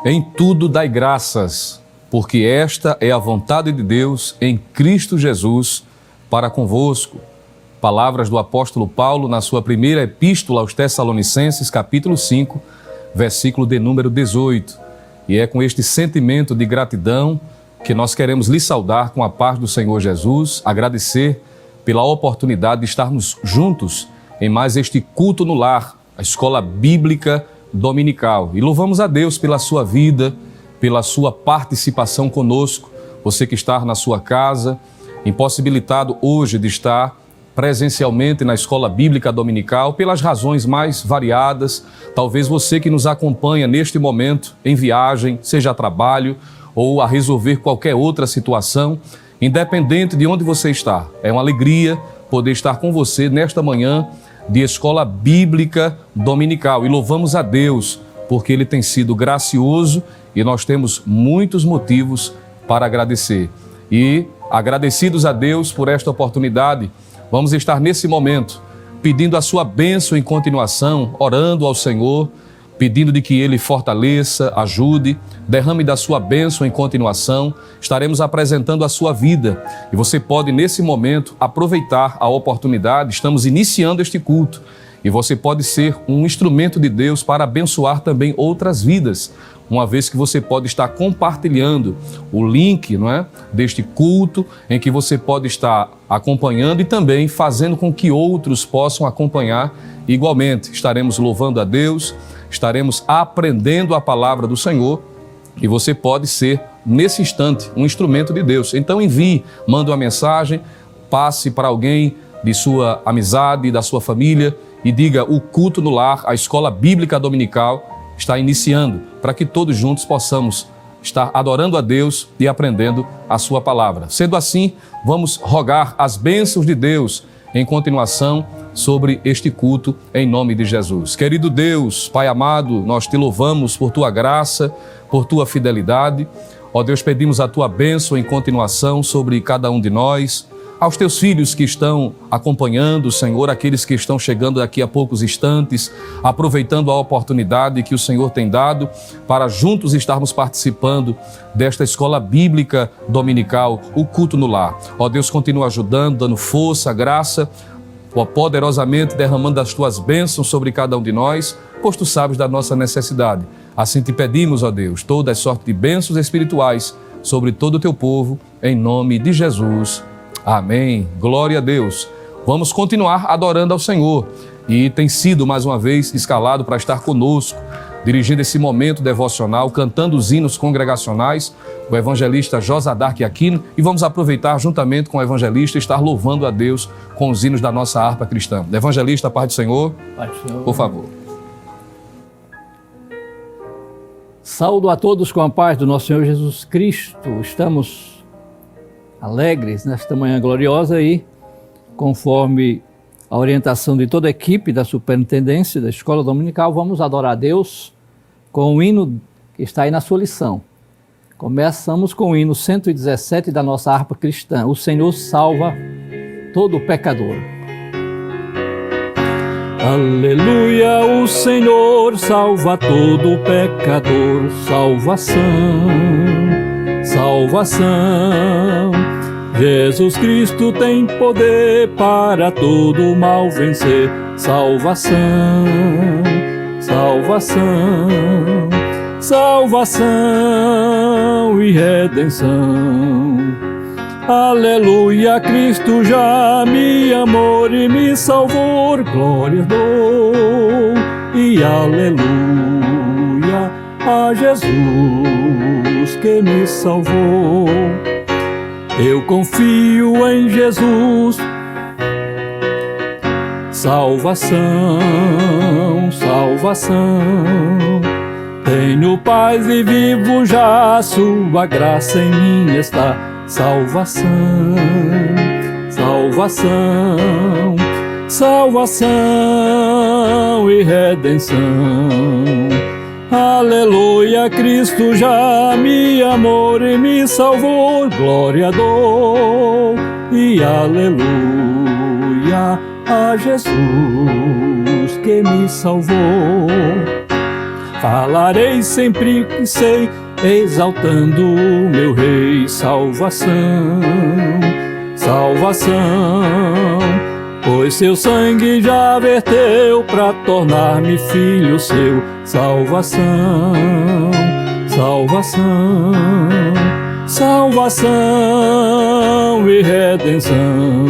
Em tudo dai graças, porque esta é a vontade de Deus em Cristo Jesus para convosco. Palavras do apóstolo Paulo na sua primeira epístola aos Tessalonicenses, capítulo 5, versículo de número 18. E é com este sentimento de gratidão que nós queremos lhe saudar com a paz do Senhor Jesus, agradecer pela oportunidade de estarmos juntos em mais este culto no lar, a Escola Bíblica Dominical. E louvamos a Deus pela sua vida, pela sua participação conosco, você que está na sua casa, impossibilitado hoje de estar presencialmente na Escola Bíblica Dominical, pelas razões mais variadas. Talvez você que nos acompanha neste momento, em viagem, seja a trabalho ou a resolver qualquer outra situação, independente de onde você está. É uma alegria poder estar com você nesta manhã de Escola Bíblica Dominical. E louvamos a Deus, porque Ele tem sido gracioso e nós temos muitos motivos para agradecer. E, agradecidos a Deus por esta oportunidade, vamos estar nesse momento pedindo a sua bênção em continuação, orando ao Senhor, pedindo de que Ele fortaleça, ajude, derrame da sua bênção em continuação. Estaremos apresentando a sua vida e você pode, nesse momento, aproveitar a oportunidade. Estamos iniciando este culto e você pode ser um instrumento de Deus para abençoar também outras vidas, uma vez que você pode estar compartilhando o link, não é, deste culto, em que você pode estar acompanhando e também fazendo com que outros possam acompanhar igualmente. Estaremos louvando a Deus, estaremos aprendendo a palavra do Senhor e você pode ser, nesse instante, um instrumento de Deus. Então envie, mande uma mensagem, passe para alguém de sua amizade, da sua família e diga: o culto no lar, a Escola Bíblica Dominical está iniciando, para que todos juntos possamos estar adorando a Deus e aprendendo a sua palavra. Sendo assim, vamos rogar as bênçãos de Deus em continuação sobre este culto, em nome de Jesus. Querido Deus, Pai amado, nós te louvamos por tua graça, por tua fidelidade. Ó Deus, pedimos a tua bênção em continuação sobre cada um de nós, aos teus filhos que estão acompanhando, Senhor, aqueles que estão chegando daqui a poucos instantes, aproveitando a oportunidade que o Senhor tem dado para juntos estarmos participando desta Escola Bíblica Dominical, o culto no lar. Ó Deus, continua ajudando, dando força, graça, poderosamente derramando as tuas bênçãos sobre cada um de nós, pois tu sabes da nossa necessidade. Assim te pedimos, ó Deus, toda sorte de bênçãos espirituais sobre todo o teu povo, em nome de Jesus. Amém. Glória a Deus. Vamos continuar adorando ao Senhor. E tem sido, mais uma vez, escalado para estar conosco, dirigindo esse momento devocional, cantando os hinos congregacionais, o evangelista Josadark Aquino, e vamos aproveitar, juntamente com o evangelista, estar louvando a Deus com os hinos da nossa harpa cristã. Evangelista, paz do Senhor. Paz do Senhor. Por favor. Saúdo a todos com a paz do nosso Senhor Jesus Cristo. Estamos alegres nesta manhã gloriosa e, conforme a orientação de toda a equipe da Superintendência da Escola Dominical, vamos adorar a Deus com o hino que está aí na sua lição. Começamos com o hino 117 da nossa harpa cristã. O Senhor salva todo pecador. Aleluia, o Senhor salva todo pecador. Salvação, salvação. Jesus Cristo tem poder para todo mal vencer. Salvação, salvação, salvação e redenção. Aleluia, Cristo já me amou e me salvou. Glória dou e aleluia a Jesus que me salvou. Eu confio em Jesus. Salvação, salvação. Tenho paz e vivo já, sua graça em mim está. Salvação, salvação, salvação e redenção. Aleluia, Cristo já me amou e me salvou. Glória dou e aleluia a Jesus que me salvou. falarei sempre que sei, exaltando o meu Rei. Salvação, salvação, pois seu sangue já verteu para tornar-me filho seu. Salvação, salvação, salvação e redenção.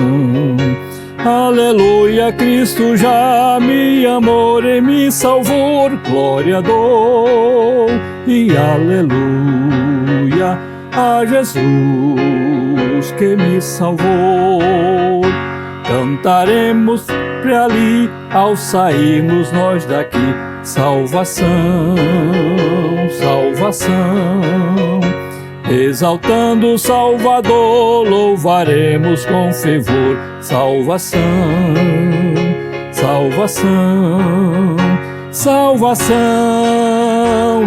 Aleluia, Cristo já me amou e me salvou, glória dou. E aleluia a Jesus que me salvou. Cantaremos sempre ali ao sairmos nós daqui. Salvação, salvação, exaltando o Salvador, louvaremos com fervor. Salvação, salvação, salvação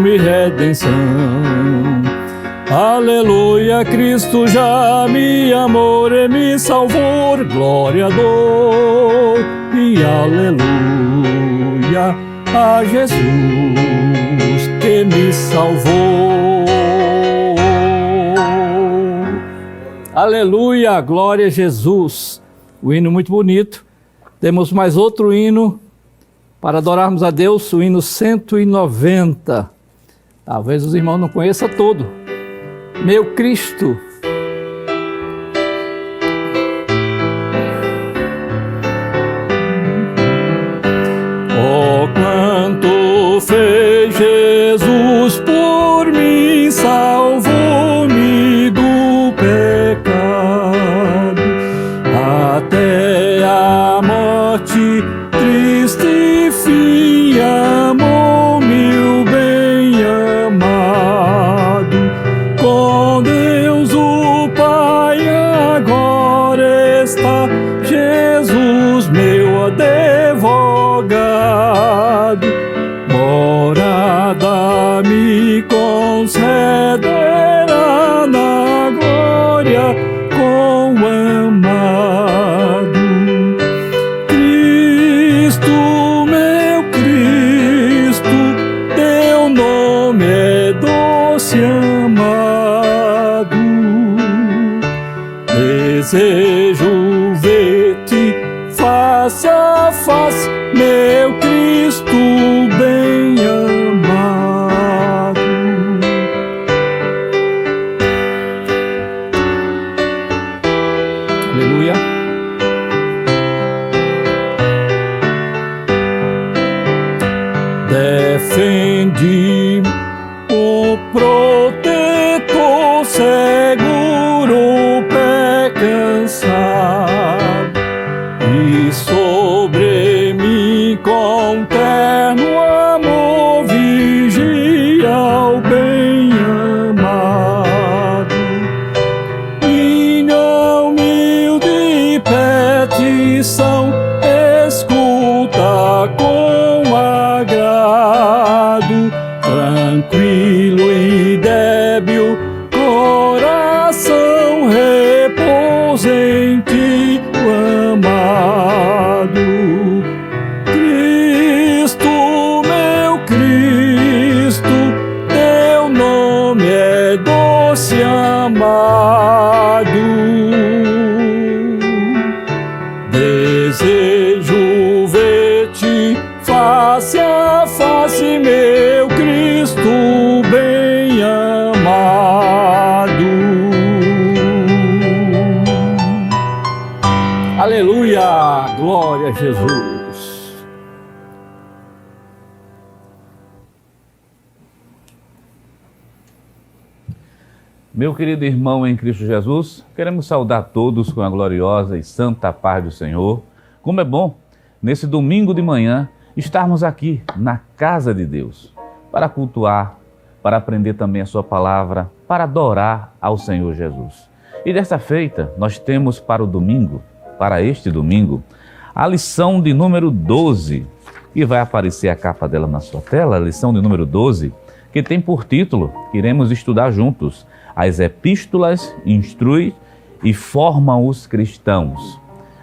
e redenção. Aleluia, Cristo já me amou e me salvou, glória dou. E aleluia a Jesus que me salvou. Aleluia, glória a Jesus. O hino muito bonito. Temos mais outro hino para adorarmos a Deus, o hino 190. Talvez os irmãos não conheçam todo. Meu Cristo. Oh, quanto fez Jesus por mim, salvou-me do pecado, até a morte triste fim, amou-me o bem-amado. Com Deus o Pai agora está Jesus, meu advogado. Morada me concederá na glória com o amado. Cristo, meu Cristo, teu nome é doce amado. Desejo ver-te face a face, meu Cristo bem amado. Aleluia. Defende o protetor seguro, pé cansado, e sobre mim com terno amor vigia o bem-amado. Minha humilde petição escuta com agrado, tranquilo e débil coração repousa em ti, o amado. Cristo, meu Cristo, teu nome é doce amado. Desejo ver-te face a face, meu Cristo bem amado. Aleluia, glória a Jesus. Meu querido irmão em Cristo Jesus, queremos saudar todos com a gloriosa e santa paz do Senhor. Como é bom, nesse domingo de manhã, estarmos aqui na casa de Deus, para cultuar, para aprender também a sua palavra, para adorar ao Senhor Jesus. E desta feita, nós temos para o domingo, para este domingo, a lição de número 12, e vai aparecer a capa dela na sua tela, a lição de número 12, que tem por título, que iremos estudar juntos, As Epístolas instruem e formam os cristãos.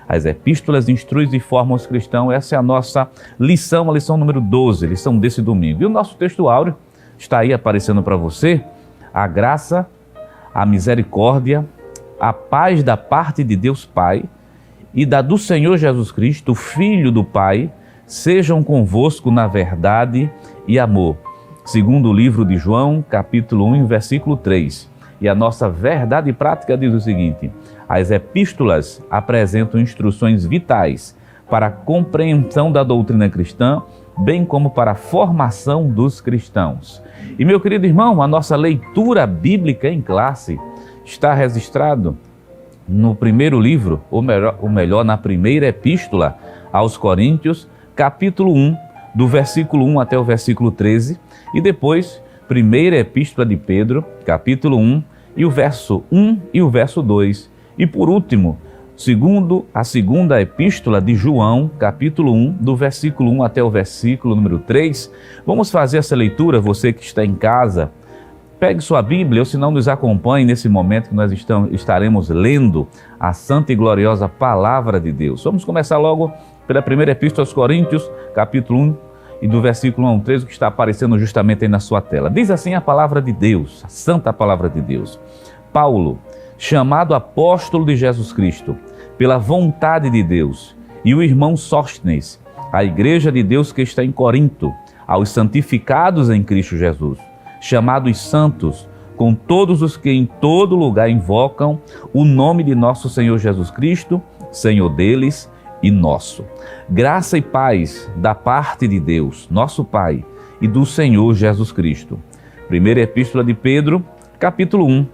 As epístolas instruem e formam os cristãos. Essa é a nossa lição, a lição número 12, lição desse domingo. E o nosso texto áureo está aí aparecendo para você. A graça, a misericórdia, a paz da parte de Deus Pai e da do Senhor Jesus Cristo, Filho do Pai, sejam convosco na verdade e amor. Segundo o livro de João, capítulo 1, versículo 3. E a nossa verdade prática diz o seguinte: as epístolas apresentam instruções vitais para a compreensão da doutrina cristã, bem como para a formação dos cristãos. E meu querido irmão, a nossa leitura bíblica em classe está registrado no primeiro livro, ou melhor, na primeira epístola aos Coríntios, capítulo 1, do versículo 1 até o versículo 13, e depois, primeira epístola de Pedro, capítulo 1, e o verso 1 e o verso 2. E por último, a segunda epístola de João, capítulo 1, do versículo 1 até o versículo número 3. Vamos fazer essa leitura, você que está em casa. Pegue sua Bíblia, ou se não nos acompanhe nesse momento que nós estaremos lendo a santa e gloriosa Palavra de Deus. Vamos começar logo pela primeira epístola aos Coríntios, capítulo 1, e do versículo 1 ao 13, que está aparecendo justamente aí na sua tela. Diz assim a Palavra de Deus, a santa Palavra de Deus. Paulo, chamado apóstolo de Jesus Cristo, pela vontade de Deus, e o irmão Sóstenes, a igreja de Deus que está em Corinto, aos santificados em Cristo Jesus, chamados santos, com todos os que em todo lugar invocam o nome de nosso Senhor Jesus Cristo, Senhor deles e nosso. Graça e paz da parte de Deus, nosso Pai, e do Senhor Jesus Cristo. Primeira Epístola de Pedro, capítulo 1,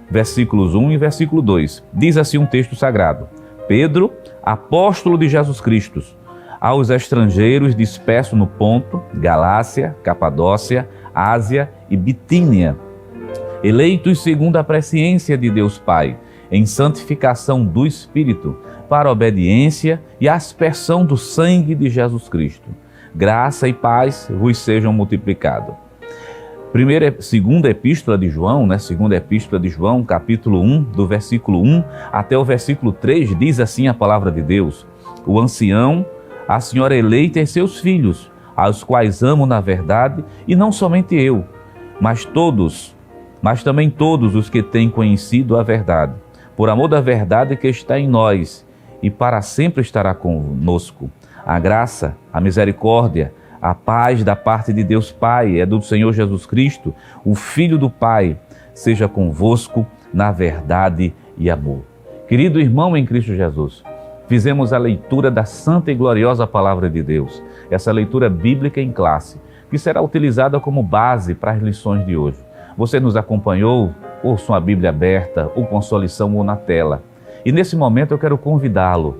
versículos 1 e versículo 2. Diz assim um texto sagrado: Pedro, apóstolo de Jesus Cristo, aos estrangeiros dispersos no Ponto, Galácia, Capadócia, Ásia e Bitínia, eleitos segundo a presciência de Deus Pai, em santificação do Espírito, para a obediência e aspersão do sangue de Jesus Cristo. Graça e paz vos sejam multiplicados. Segunda Epístola de João, Segunda Epístola de João, capítulo 1, do versículo 1 até o versículo 3, diz assim a palavra de Deus: o ancião, a senhora eleita e seus filhos, aos quais amo na verdade, e não somente eu, mas também todos os que têm conhecido a verdade, por amor da verdade que está em nós, e para sempre estará conosco. A graça, a misericórdia, a paz da parte de Deus Pai, é do Senhor Jesus Cristo, o Filho do Pai, seja convosco na verdade e amor. Querido irmão em Cristo Jesus, fizemos a leitura da santa e gloriosa Palavra de Deus, essa leitura bíblica em classe, que será utilizada como base para as lições de hoje. Você nos acompanhou, ou com a Bíblia aberta, ou com sua lição, ou na tela. E nesse momento eu quero convidá-lo.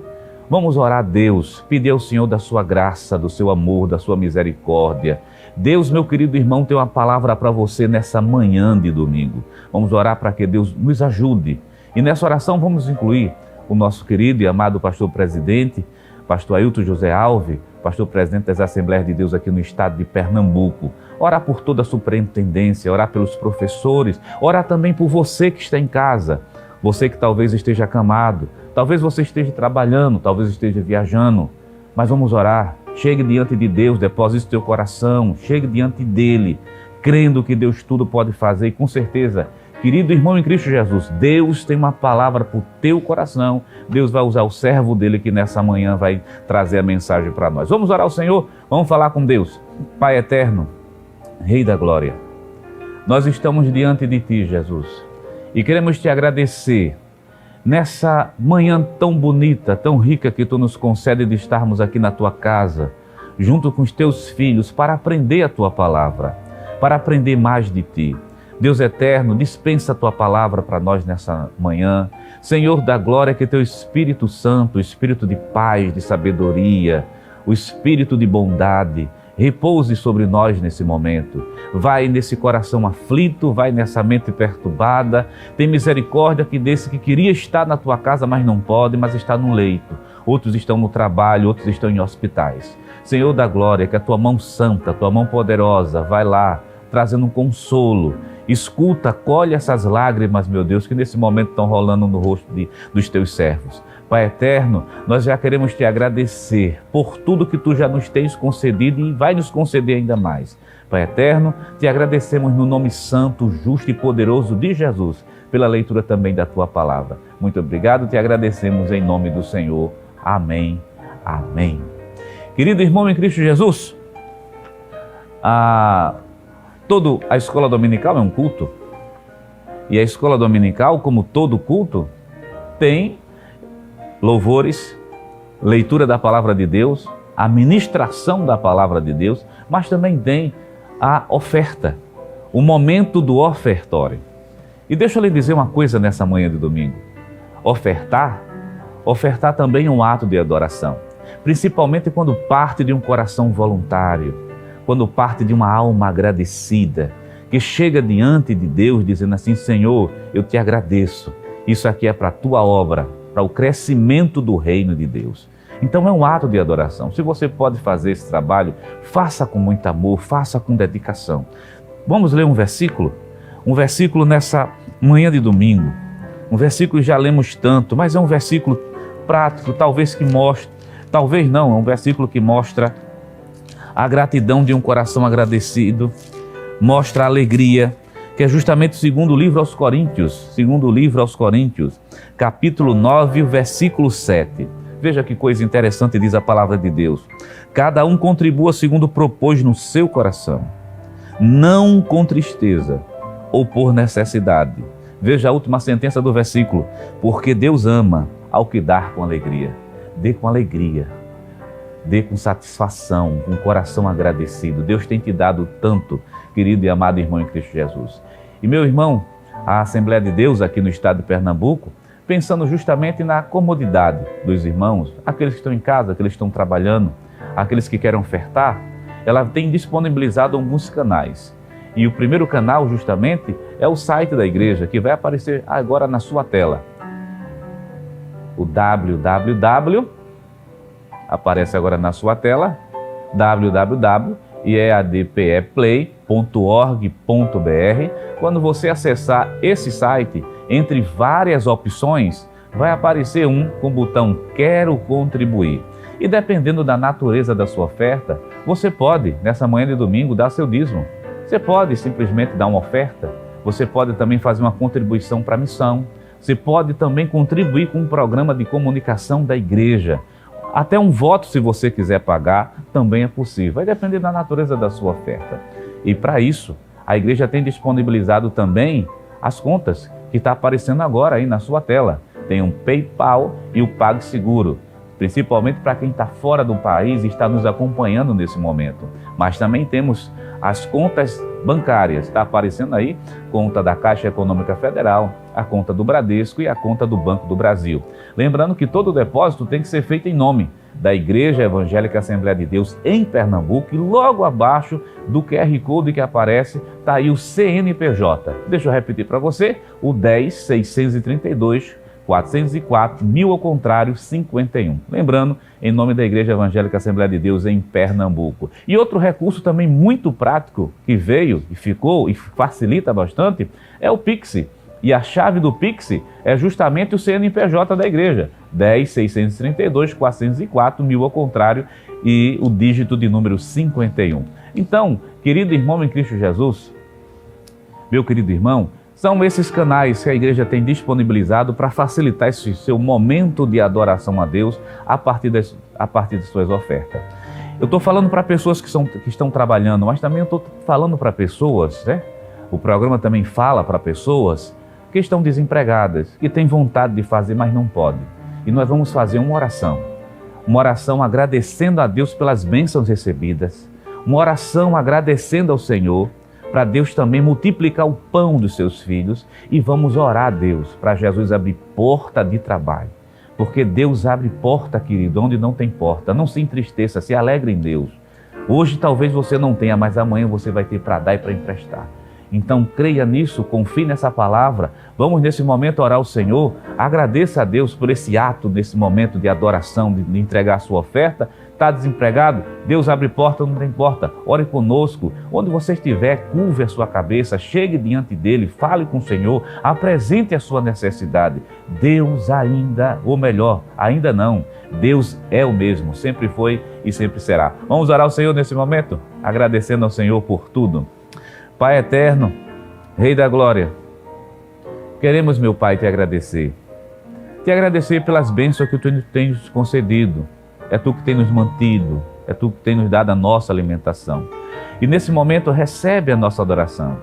Vamos orar a Deus, pedir ao Senhor da sua graça, do seu amor, da sua misericórdia. Deus, meu querido irmão, tem uma palavra para você nessa manhã de domingo. Vamos orar para que Deus nos ajude. E nessa oração vamos incluir o nosso querido e amado pastor presidente, pastor Ailton José Alves, pastor presidente das Assembleias de Deus aqui no estado de Pernambuco. Orar por toda a superintendência, orar pelos professores, orar também por você que está em casa, você que talvez esteja acamado, talvez você esteja trabalhando, talvez esteja viajando, mas vamos orar. Chegue diante de Deus, deposite seu coração, chegue diante dele, crendo que Deus tudo pode fazer, e com certeza, querido irmão em Cristo Jesus, Deus tem uma palavra para o teu coração. Deus vai usar o servo dele que nessa manhã vai trazer a mensagem para nós. Vamos orar ao Senhor, vamos falar com Deus. Pai eterno, Rei da glória, nós estamos diante de ti, Jesus, e queremos te agradecer nessa manhã tão bonita, tão rica que tu nos concede de estarmos aqui na tua casa, junto com os teus filhos, para aprender a tua palavra, para aprender mais de ti. Deus eterno, dispensa a tua palavra para nós nessa manhã. Senhor da glória, que teu Espírito Santo, o Espírito de paz, de sabedoria, o Espírito de bondade, repouse sobre nós nesse momento. Vai nesse coração aflito, vai nessa mente perturbada. Tem misericórdia que desse que queria estar na tua casa, mas não pode, mas está no leito. Outros estão no trabalho, outros estão em hospitais. Senhor da glória, que a tua mão santa, a tua mão poderosa, vai lá, trazendo um consolo. Escuta, colhe essas lágrimas, meu Deus, que nesse momento estão rolando no rosto dos teus servos. Pai eterno, nós já queremos te agradecer por tudo que tu já nos tens concedido e vai nos conceder ainda mais. Pai eterno, te agradecemos no nome santo, justo e poderoso de Jesus, pela leitura também da tua palavra. Muito obrigado, te agradecemos em nome do Senhor. Amém. Amém. Querido irmão em Cristo Jesus, toda a escola dominical é um culto. E a escola dominical, como todo culto, tem louvores, leitura da palavra de Deus, a ministração da palavra de Deus, mas também tem a oferta, o momento do ofertório. E deixa eu lhe dizer uma coisa nessa manhã de domingo. Ofertar também é um ato de adoração, principalmente quando parte de um coração voluntário, quando parte de uma alma agradecida, que chega diante de Deus dizendo assim: Senhor, eu te agradeço, isso aqui é para a tua obra, para o crescimento do reino de Deus. Então é um ato de adoração. Se você pode fazer esse trabalho, faça com muito amor, faça com dedicação. Vamos ler um versículo nessa manhã de domingo. Um versículo que já lemos tanto, mas é um versículo prático, é um versículo que mostra a gratidão de um coração agradecido, mostra a alegria, que é justamente o segundo livro aos Coríntios, capítulo 9, versículo 7. Veja que coisa interessante diz a palavra de Deus. Cada um contribua segundo propôs no seu coração, não com tristeza ou por necessidade. Veja a última sentença do versículo. Porque Deus ama ao que dá com alegria. Dê com alegria, dê com satisfação, com o coração agradecido. Deus tem te dado tanto, querido e amado irmão em Cristo Jesus. E meu irmão, a Assembleia de Deus aqui no estado de Pernambuco, pensando justamente na comodidade dos irmãos, aqueles que estão em casa, aqueles que estão trabalhando, aqueles que querem ofertar, ela tem disponibilizado alguns canais. E o primeiro canal justamente é o site da igreja, que vai aparecer agora na sua tela. O www, aparece agora na sua tela, www.eadpeplay.org.br. Quando você acessar esse site, entre várias opções, vai aparecer um com o botão Quero Contribuir. E dependendo da natureza da sua oferta, você pode, nessa manhã de domingo, dar seu dízimo. Você pode simplesmente dar uma oferta. Você pode também fazer uma contribuição para a missão. Você pode também contribuir com um programa de comunicação da igreja. Até um voto, se você quiser pagar, também é possível. Vai depender da natureza da sua oferta. E para isso, a igreja tem disponibilizado também as contas que está aparecendo agora aí na sua tela. Tem um PayPal e o PagSeguro, principalmente para quem está fora do país e está nos acompanhando nesse momento. Mas também temos as contas bancárias, está aparecendo aí, conta da Caixa Econômica Federal, a conta do Bradesco e a conta do Banco do Brasil. Lembrando que todo depósito tem que ser feito em nome da Igreja Evangélica Assembleia de Deus em Pernambuco, e logo abaixo do QR Code que aparece está aí o CNPJ. Deixa eu repetir para você, o 10.632.404, 1000 ao contrário, 51. Lembrando, em nome da Igreja Evangélica Assembleia de Deus em Pernambuco. E outro recurso também muito prático que veio e ficou e facilita bastante é o Pix. E a chave do Pix é justamente o CNPJ da igreja, 10.632.404, 1000 ao contrário, e o dígito de número 51. Então, querido irmão em Cristo Jesus, meu querido irmão, são esses canais que a igreja tem disponibilizado para facilitar esse seu momento de adoração a Deus a partir de suas ofertas. Eu estou falando para pessoas que estão trabalhando, mas também eu estou falando para pessoas, né? O programa também fala para pessoas que estão desempregadas, que têm vontade de fazer, mas não podem. E nós vamos fazer uma oração agradecendo a Deus pelas bênçãos recebidas, uma oração agradecendo ao Senhor, para Deus também multiplicar o pão dos seus filhos, e vamos orar a Deus para Jesus abrir porta de trabalho. Porque Deus abre porta, querido, onde não tem porta. Não se entristeça, se alegre em Deus. Hoje talvez você não tenha, mas amanhã você vai ter para dar e para emprestar. Então creia nisso, confie nessa palavra. Vamos nesse momento orar ao Senhor. Agradeça a Deus por esse ato, nesse momento de adoração, de entregar a sua oferta. Está desempregado? Deus abre porta, não tem porta. Ore conosco. Onde você estiver, curve a sua cabeça, chegue diante dele, fale com o Senhor, apresente a sua necessidade. Deus ainda, ou melhor, ainda não, Deus é o mesmo, sempre foi e sempre será. Vamos orar ao Senhor nesse momento, agradecendo ao Senhor por tudo. Pai eterno, Rei da glória, queremos, meu Pai, te agradecer. Te agradecer pelas bênçãos que tu tens concedido. É tu que tem nos mantido, é tu que tem nos dado a nossa alimentação. E nesse momento recebe a nossa adoração,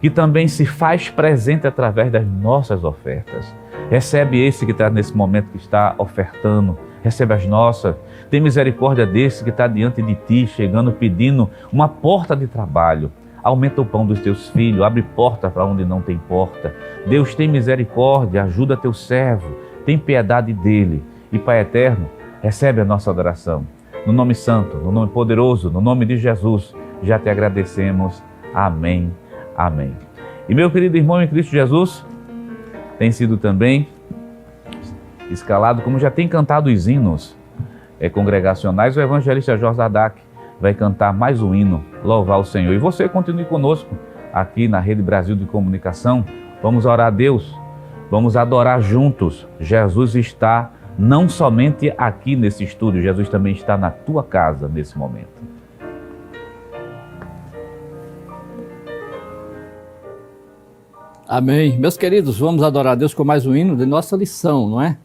que também se faz presente através das nossas ofertas. Recebe esse que está nesse momento que está ofertando, recebe as nossas. Tem misericórdia desse que está diante de ti, chegando, pedindo uma porta de trabalho. Aumenta o pão dos teus filhos, abre porta para onde não tem porta. Deus tem misericórdia, ajuda teu servo, tem piedade dele. E Pai eterno, recebe a nossa adoração. No nome santo, no nome poderoso, no nome de Jesus, já te agradecemos. Amém, amém. E meu querido irmão em Cristo Jesus, tem sido também escalado, como já tem cantado os hinos congregacionais, o evangelista Jorge Adak vai cantar mais um hino, louvar o Senhor. E você continue conosco aqui na Rede Brasil de Comunicação. Vamos orar a Deus, vamos adorar juntos. Jesus está não somente aqui nesse estúdio, Jesus também está na tua casa nesse momento. Amém. Meus queridos, vamos adorar a Deus com mais um hino de nossa lição, não é?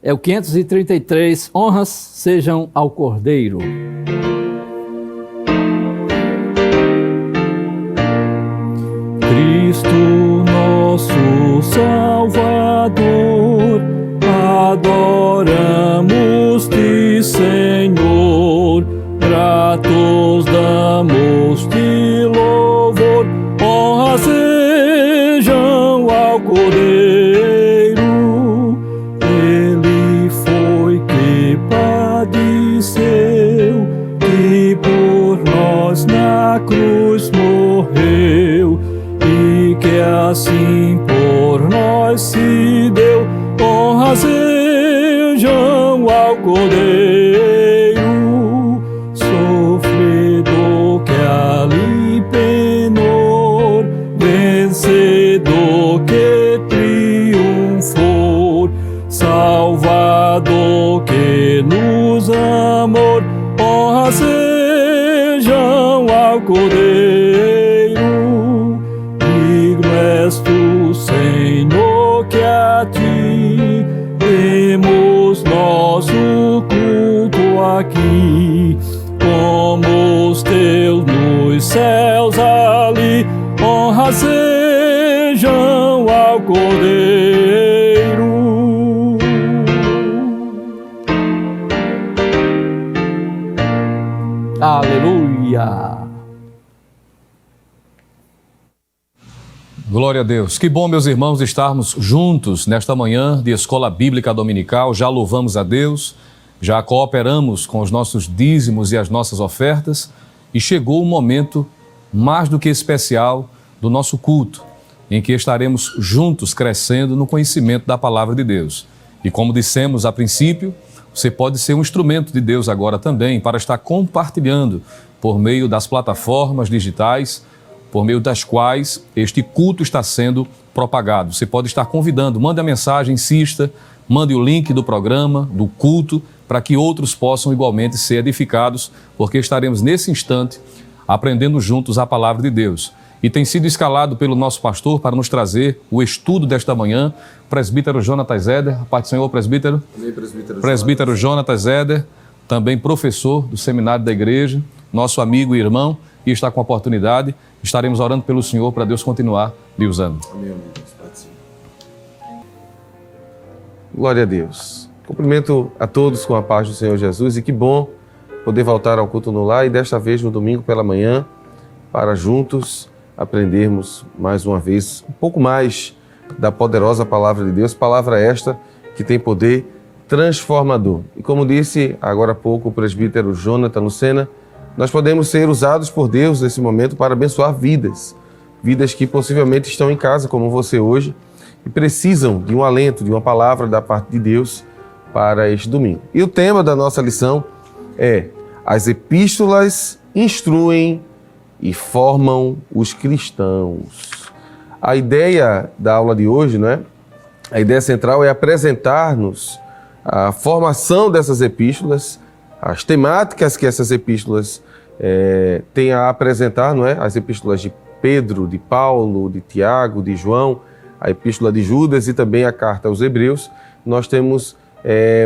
É o 533, honras sejam ao Cordeiro. Cristo nosso Salvador, adoramos-te, Senhor, gratos damos-te louvor, honras sejam ao Cordeiro. Ele foi que padeceu e por nós na cruz morreu, e que assim por nós se deu, honras sejam ao Cordeiro, sofredor que ali penou, vencedor que triunfou, Salvador que nos amou, honras sejam ao Cordeiro. Digno és tu, Senhor, que a ti demos nosso culto aqui, como os teus nos céus ali, honras sejam ao Cordeiro. Aleluia! Glória a Deus. Que bom, meus irmãos, estarmos juntos nesta manhã de Escola Bíblica Dominical. Já louvamos a Deus, já cooperamos com os nossos dízimos e as nossas ofertas e chegou o momento mais do que especial do nosso culto, em que estaremos juntos crescendo no conhecimento da Palavra de Deus. E como dissemos a princípio, você pode ser um instrumento de Deus agora também para estar compartilhando por meio das plataformas digitais, por meio das quais este culto está sendo propagado. Você pode estar convidando, mande a mensagem, insista, mande o link do programa, do culto, para que outros possam igualmente ser edificados, porque estaremos nesse instante aprendendo juntos a palavra de Deus. E tem sido escalado pelo nosso pastor para nos trazer o estudo desta manhã, presbítero Jonatas Eder. A paz do Senhor, presbítero. Amém, presbítero. Presbítero Jonatas Eder, também professor do seminário da igreja, nosso amigo e irmão, e está com a oportunidade. Estaremos orando pelo Senhor para Deus continuar lhe usando. Amém, amigo. Pode ser. Glória a Deus. Cumprimento a todos com a paz do Senhor Jesus e que bom poder voltar ao culto no lar e desta vez no domingo pela manhã para juntos aprendermos mais uma vez um pouco mais da poderosa palavra de Deus, palavra esta que tem poder transformador. E como disse agora há pouco o presbítero Jonathan Lucena, nós podemos ser usados por Deus nesse momento para abençoar vidas, vidas que possivelmente estão em casa, como você hoje, e precisam de um alento, de uma palavra da parte de Deus para este domingo. E o tema da nossa lição é: as epístolas instruem e formam os cristãos. A ideia da aula de hoje, né? A ideia central é apresentar-nos a formação dessas epístolas, as temáticas que essas epístolas têm a apresentar, não é? As epístolas de Pedro, de Paulo, de Tiago, de João, a epístola de Judas e também a carta aos Hebreus. Nós temos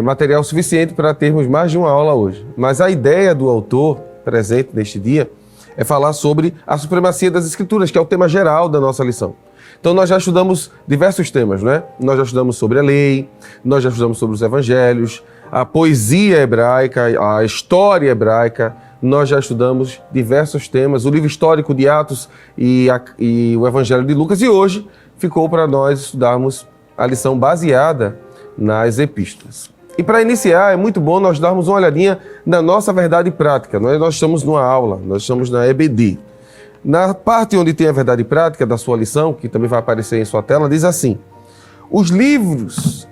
material suficiente para termos mais de uma aula hoje. Mas a ideia do autor presente neste dia é falar sobre a supremacia das Escrituras, que é o tema geral da nossa lição. Então nós já estudamos diversos temas, né? Nós já estudamos sobre a lei, nós já estudamos sobre os evangelhos, a poesia hebraica, a história hebraica, nós já estudamos diversos temas, o livro histórico de Atos e o evangelho de Lucas, e hoje ficou para nós estudarmos a lição baseada nas epístolas. E para iniciar, é muito bom nós darmos uma olhadinha na nossa verdade prática. Nós estamos numa aula, nós estamos na EBD. Na parte onde tem a verdade prática da sua lição, que também vai aparecer em sua tela, diz assim: os livros,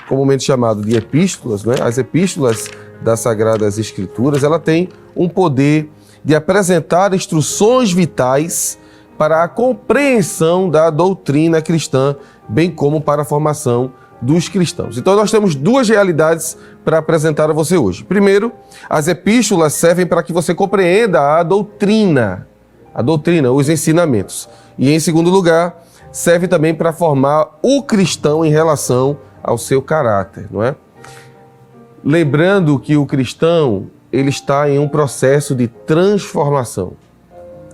comumente chamados de epístolas, né? As epístolas das Sagradas Escrituras, ela tem um poder de apresentar instruções vitais para a compreensão da doutrina cristã, bem como para a formação dos cristãos. Então nós temos duas realidades para apresentar a você hoje. Primeiro, as epístolas servem para que você compreenda a doutrina, os ensinamentos. E em segundo lugar, serve também para formar o cristão em relação ao seu caráter, não é? Lembrando que o cristão, ele está em um processo de transformação.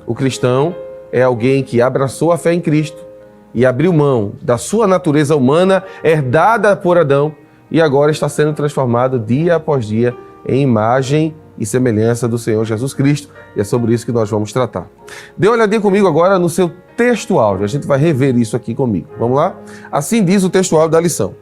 O cristão é alguém que abraçou a fé em Cristo e abriu mão da sua natureza humana herdada por Adão e agora está sendo transformado dia após dia em imagem e semelhança do Senhor Jesus Cristo. E é sobre isso que nós vamos tratar. Dê uma olhadinha comigo agora no seu texto áudio. A gente vai rever isso aqui comigo. Vamos lá? Assim diz o texto áudio da lição.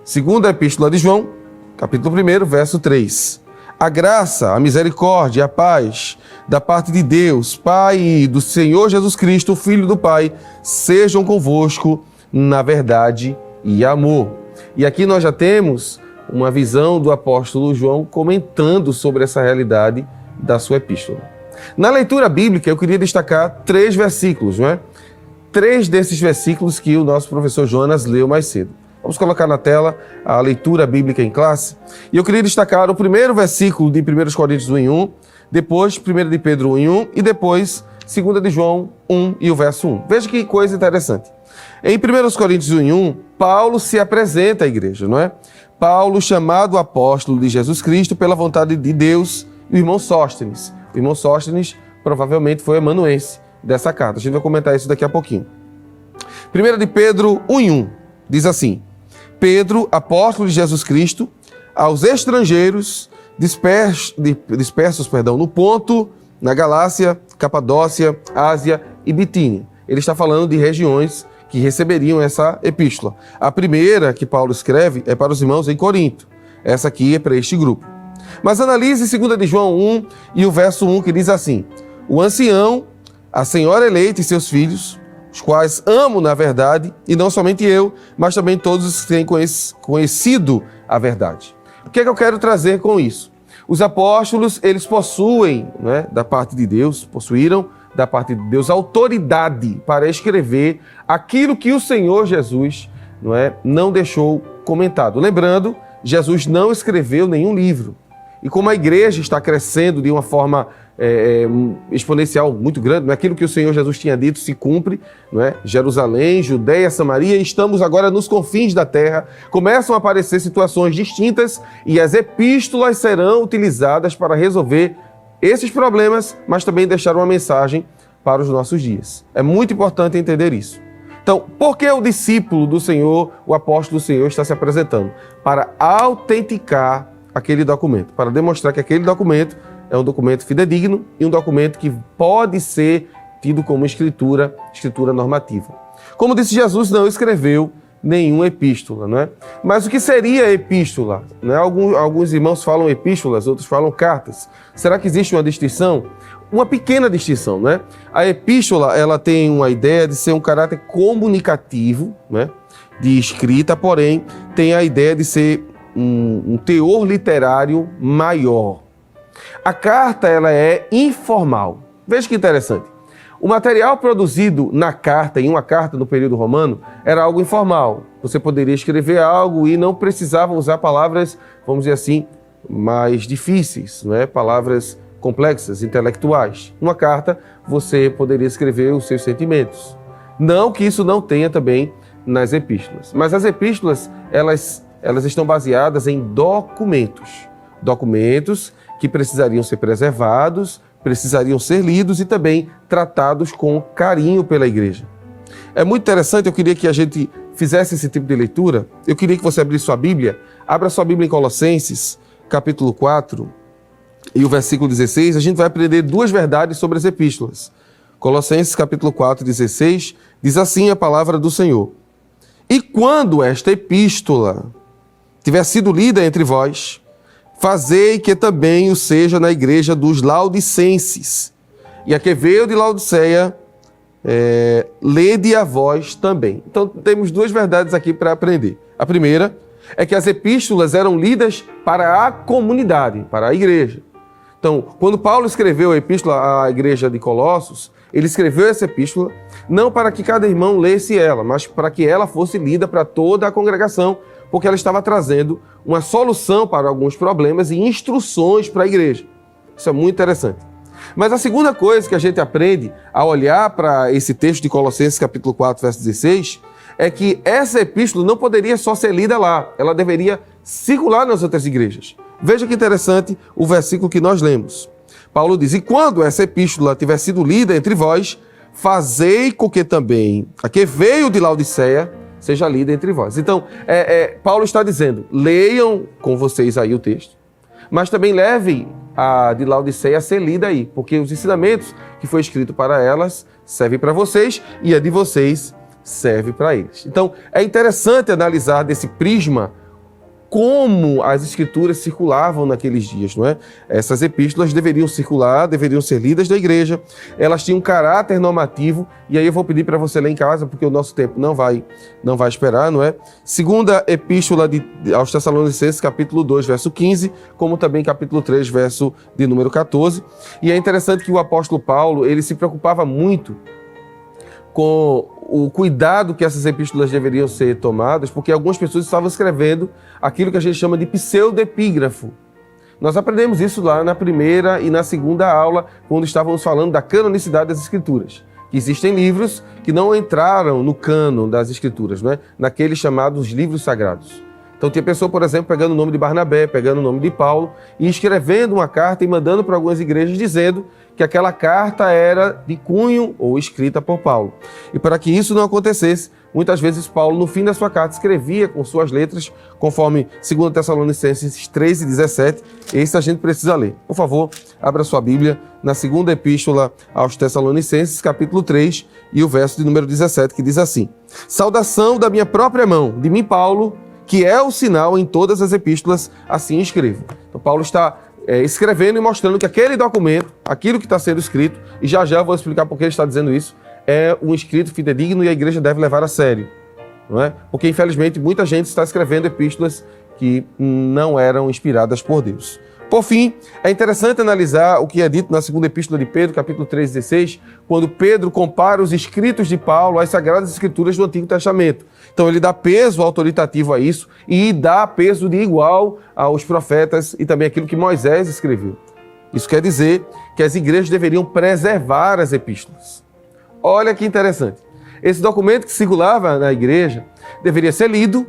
Segunda Epístola de João, capítulo 1, verso 3. A graça, a misericórdia e a paz da parte de Deus, Pai e do Senhor Jesus Cristo, Filho do Pai, sejam convosco na verdade e amor. E aqui nós já temos uma visão do apóstolo João comentando sobre essa realidade da sua epístola. Na leitura bíblica, eu queria destacar 3 versículos, não é? 3 desses versículos que o nosso professor Jonas leu mais cedo. Vamos colocar na tela a leitura bíblica em classe. E eu queria destacar o primeiro versículo de 1 Coríntios 1:1, depois 1 de Pedro 1:1 e depois 2 de João 1 e o verso 1. Veja que coisa interessante. Em 1 Coríntios 1:1, Paulo se apresenta à igreja, não é? Paulo, chamado apóstolo de Jesus Cristo pela vontade de Deus, e o irmão Sóstenes. O irmão Sóstenes provavelmente foi amanuense dessa carta. A gente vai comentar isso daqui a pouquinho. 1 de Pedro 1:1 diz assim: Pedro, apóstolo de Jesus Cristo, aos estrangeiros dispersos no Ponto, na Galácia, Capadócia, Ásia e Bitínia. Ele está falando de regiões que receberiam essa epístola. A primeira que Paulo escreve é para os irmãos em Corinto. Essa aqui é para este grupo. Mas analise 2 de João 1 e o verso 1, que diz assim: o ancião, a senhora eleita e seus filhos, os quais amo na verdade, e não somente eu, mas também todos os que têm conhecido a verdade. O que é que eu quero trazer com isso? Os apóstolos, eles possuem, né, da parte de Deus, possuíram da parte de Deus autoridade para escrever aquilo que o Senhor Jesus, não deixou comentado. Lembrando, Jesus não escreveu nenhum livro. E como a igreja está crescendo de uma forma exponencial muito grande, aquilo que o Senhor Jesus tinha dito se cumpre, Jerusalém, Judeia, Samaria, estamos agora nos confins da terra, começam a aparecer situações distintas e as epístolas serão utilizadas para resolver esses problemas, mas também deixar uma mensagem para os nossos dias. É muito importante entender isso. Então, por que o discípulo do Senhor, o apóstolo do Senhor, está se apresentando? Para autenticar aquele documento, para demonstrar que aquele documento é um documento fidedigno e um documento que pode ser tido como escritura normativa. Como disse Jesus, não escreveu nenhuma epístola, não é? Mas o que seria epístola? Alguns irmãos falam epístolas, outros falam cartas. Será que existe uma distinção? uma pequena distinção, né? A epístola, ela tem uma ideia de ser um caráter comunicativo, né? De escrita, porém, tem a ideia de ser um teor literário maior. A carta, ela é informal. Veja que interessante. O material produzido na carta, em uma carta no período romano, era algo informal. Você poderia escrever algo e não precisava usar palavras, vamos dizer assim, mais difíceis, não é? Palavras complexas, intelectuais. Numa carta, você poderia escrever os seus sentimentos. Não que isso não tenha também nas epístolas. Mas as epístolas, elas estão baseadas em documentos. Documentos que precisariam ser preservados, precisariam ser lidos e também tratados com carinho pela igreja. É muito interessante, eu queria que a gente fizesse esse tipo de leitura. Eu queria que você abrisse sua Bíblia. Abra sua Bíblia em Colossenses, capítulo 4, e o versículo 16. A gente vai aprender duas verdades sobre as epístolas. Colossenses, capítulo 4, 16, diz assim a palavra do Senhor. E quando esta epístola tiver sido lida entre vós, fazei que também o seja na igreja dos Laodicenses. E a que veio de Laodiceia, lede a vós também. Então, temos duas verdades aqui para aprender. A primeira é que as epístolas eram lidas para a comunidade, para a igreja. Então, quando Paulo escreveu a epístola à igreja de Colossos, ele escreveu essa epístola não para que cada irmão lesse ela, mas para que ela fosse lida para toda a congregação, porque ela estava trazendo uma solução para alguns problemas e instruções para a igreja. Isso é muito interessante. Mas a segunda coisa que a gente aprende ao olhar para esse texto de Colossenses capítulo 4, verso 16, é que essa epístola não poderia só ser lida lá, ela deveria circular nas outras igrejas. Veja que interessante o versículo que nós lemos. Paulo diz, e quando essa epístola tiver sido lida entre vós, fazei com que também a que veio de Laodiceia seja lida entre vós. Então, Paulo está dizendo, leiam com vocês aí o texto, mas também levem a de Laodiceia a ser lida aí, porque os ensinamentos que foi escrito para elas servem para vocês e a de vocês serve para eles. Então, é interessante analisar desse prisma como as escrituras circulavam naqueles dias, não é? Essas epístolas deveriam circular, deveriam ser lidas da igreja, elas tinham um caráter normativo, e aí eu vou pedir para você ler em casa, porque o nosso tempo não vai esperar, não é? Segunda epístola aos Tessalonicenses, capítulo 2, verso 15, como também capítulo 3, verso de número 14. E é interessante que o apóstolo Paulo, ele se preocupava muito com o cuidado que essas epístolas deveriam ser tomadas, porque algumas pessoas estavam escrevendo aquilo que a gente chama de pseudepígrafo. Nós aprendemos isso lá na primeira e na segunda aula, quando estávamos falando da canonicidade das escrituras. Que existem livros que não entraram no cânon das escrituras, né? Naqueles chamados livros sagrados. Então tinha pessoa, por exemplo, pegando o nome de Barnabé, pegando o nome de Paulo e escrevendo uma carta e mandando para algumas igrejas dizendo que aquela carta era de cunho ou escrita por Paulo. E para que isso não acontecesse, muitas vezes Paulo, no fim da sua carta, escrevia com suas letras, conforme 2 Tessalonicenses 3 e 17. Esse a gente precisa ler. Por favor, abra sua Bíblia na segunda epístola aos Tessalonicenses, capítulo 3, e o verso de número 17, que diz assim: saudação da minha própria mão, de mim, Paulo, que é o sinal em todas as epístolas, assim escrevo. Então, Paulo está escrevendo e mostrando que aquele documento, aquilo que está sendo escrito, e já eu vou explicar por que ele está dizendo isso, é um escrito fidedigno e a igreja deve levar a sério. Não é? Porque, infelizmente, muita gente está escrevendo epístolas que não eram inspiradas por Deus. Por fim, é interessante analisar o que é dito na segunda epístola de Pedro, capítulo 3, 16, quando Pedro compara os escritos de Paulo às Sagradas Escrituras do Antigo Testamento. Então ele dá peso autoritativo a isso e dá peso de igual aos profetas e também aquilo que Moisés escreveu. Isso quer dizer que as igrejas deveriam preservar as epístolas. Olha que interessante. Esse documento que circulava na igreja deveria ser lido,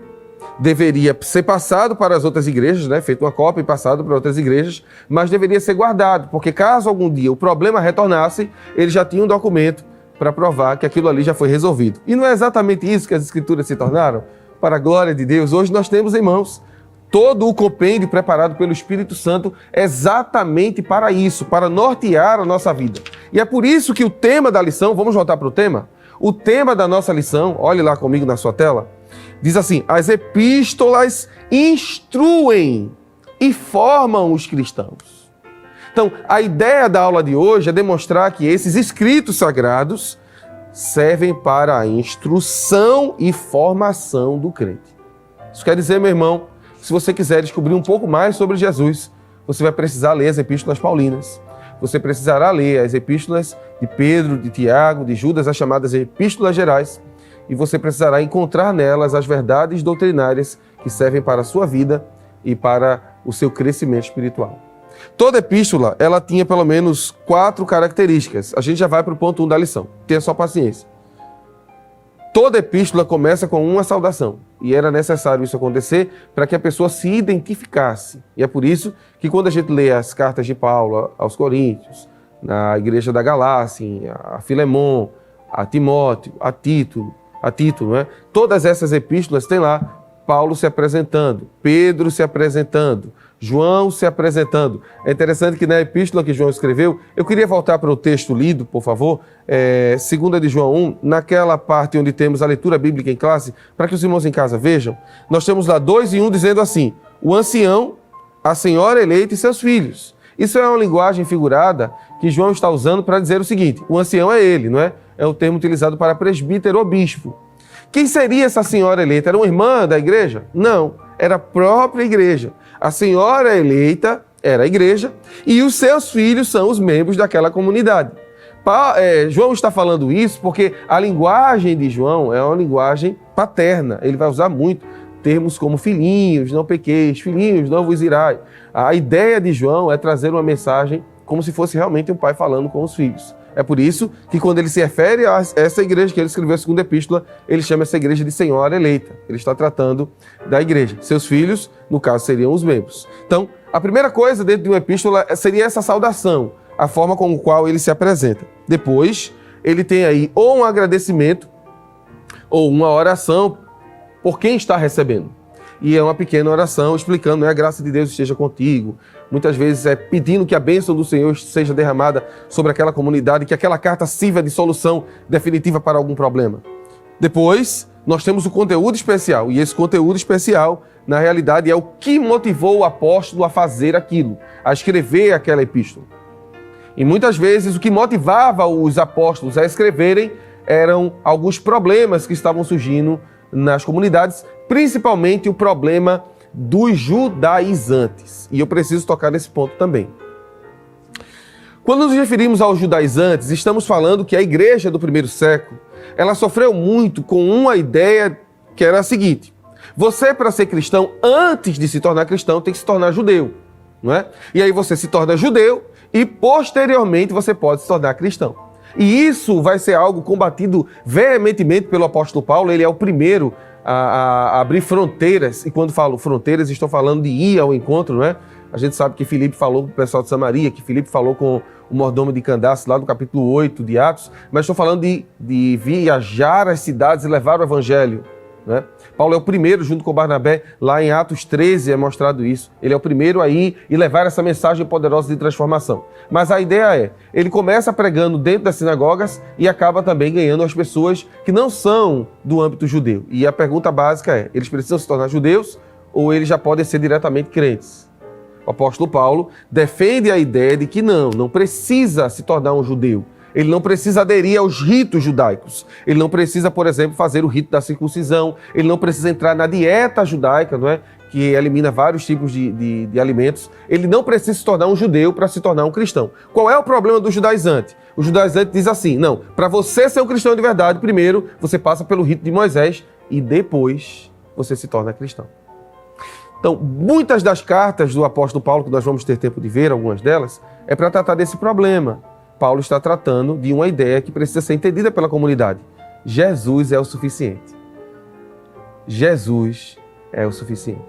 deveria ser passado para as outras igrejas, né? Feito uma cópia e passado para outras igrejas, mas deveria ser guardado, porque caso algum dia o problema retornasse, ele já tinha um documento para provar que aquilo ali já foi resolvido. E não é exatamente isso que as escrituras se tornaram? Para a glória de Deus, hoje nós temos em mãos todo o compêndio preparado pelo Espírito Santo exatamente para isso, para nortear a nossa vida. E é por isso que o tema da lição, vamos voltar para o tema? O tema da nossa lição, olhe lá comigo na sua tela, diz assim: as epístolas instruem e formam os cristãos. Então, a ideia da aula de hoje é demonstrar que esses escritos sagrados servem para a instrução e formação do crente. Isso quer dizer, meu irmão, se você quiser descobrir um pouco mais sobre Jesus, você vai precisar ler as epístolas paulinas. Você precisará ler as epístolas de Pedro, de Tiago, de Judas, as chamadas epístolas gerais, e você precisará encontrar nelas as verdades doutrinárias que servem para a sua vida e para o seu crescimento espiritual. Toda epístola, ela tinha pelo menos 4 características. A gente já vai para o ponto 1 da lição. Tenha só paciência. Toda epístola começa com uma saudação. E era necessário isso acontecer para que a pessoa se identificasse. E é por isso que quando a gente lê as cartas de Paulo aos Coríntios, na igreja da Galácia, a Filemon, a Timóteo, a Tito, não é? Todas essas epístolas têm lá Paulo se apresentando, Pedro se apresentando, João se apresentando. É interessante que na epístola que João escreveu, eu queria voltar para o texto lido, por favor, 2 de João 1, naquela parte onde temos a leitura bíblica em classe, para que os irmãos em casa vejam. Nós temos lá 2:1 dizendo assim: o ancião, a senhora eleita e seus filhos. Isso é uma linguagem figurada que João está usando para dizer o seguinte: o ancião é ele, não é? É o termo utilizado para presbítero ou bispo. Quem seria essa senhora eleita? Era uma irmã da igreja? Não, era a própria igreja. A senhora eleita era a igreja e os seus filhos são os membros daquela comunidade. João está falando isso porque a linguagem de João é uma linguagem paterna. Ele vai usar muito termos como filhinhos, não pequeis, filhinhos, não vos irai. A ideia de João é trazer uma mensagem como se fosse realmente um pai falando com os filhos. É por isso que quando ele se refere a essa igreja que ele escreveu a segunda epístola, ele chama essa igreja de senhora eleita. Ele está tratando da igreja. Seus filhos, no caso, seriam os membros. Então, a primeira coisa dentro de uma epístola seria essa saudação, a forma com a qual ele se apresenta. Depois, ele tem aí ou um agradecimento ou uma oração por quem está recebendo. E é uma pequena oração explicando, a graça de Deus esteja contigo. Muitas vezes é pedindo que a bênção do Senhor seja derramada sobre aquela comunidade, que aquela carta sirva de solução definitiva para algum problema. Depois, nós temos o conteúdo especial. E esse conteúdo especial, na realidade, é o que motivou o apóstolo a fazer aquilo, a escrever aquela epístola. E muitas vezes o que motivava os apóstolos a escreverem eram alguns problemas que estavam surgindo nas comunidades, principalmente o problema dos judaizantes. E eu preciso tocar nesse ponto também. Quando nos referimos aos judaizantes, estamos falando que a igreja do primeiro século, ela sofreu muito com uma ideia que era a seguinte: você, para ser cristão, antes de se tornar cristão, tem que se tornar judeu, não é? E aí você se torna judeu e posteriormente você pode se tornar cristão. E isso vai ser algo combatido veementemente pelo apóstolo Paulo. Ele é o primeiro a abrir fronteiras. E quando falo fronteiras, estou falando de ir ao encontro, não é? A gente sabe que Filipe falou com o pessoal de Samaria, que Filipe falou com o mordomo de Candace, lá no capítulo 8 de Atos. Mas estou falando de viajar às cidades e levar o evangelho, né? Paulo é o primeiro, junto com Barnabé, lá em Atos 13 é mostrado isso. Ele é o primeiro a ir e levar essa mensagem poderosa de transformação. Mas a ideia é, ele começa pregando dentro das sinagogas e acaba também ganhando as pessoas que não são do âmbito judeu. E a pergunta básica é, eles precisam se tornar judeus ou eles já podem ser diretamente crentes? O apóstolo Paulo defende a ideia de que não precisa se tornar um judeu. Ele não precisa aderir aos ritos judaicos. Ele não precisa, por exemplo, fazer o rito da circuncisão. Ele não precisa entrar na dieta judaica, não é? Que elimina vários tipos de alimentos. Ele não precisa se tornar um judeu para se tornar um cristão. Qual é o problema do judaizante? O judaizante diz assim, não, para você ser um cristão de verdade, primeiro você passa pelo rito de Moisés e depois você se torna cristão. Então, muitas das cartas do apóstolo Paulo, que nós vamos ter tempo de ver, algumas delas, é para tratar desse problema. Paulo está tratando de uma ideia que precisa ser entendida pela comunidade. Jesus é o suficiente. Jesus é o suficiente.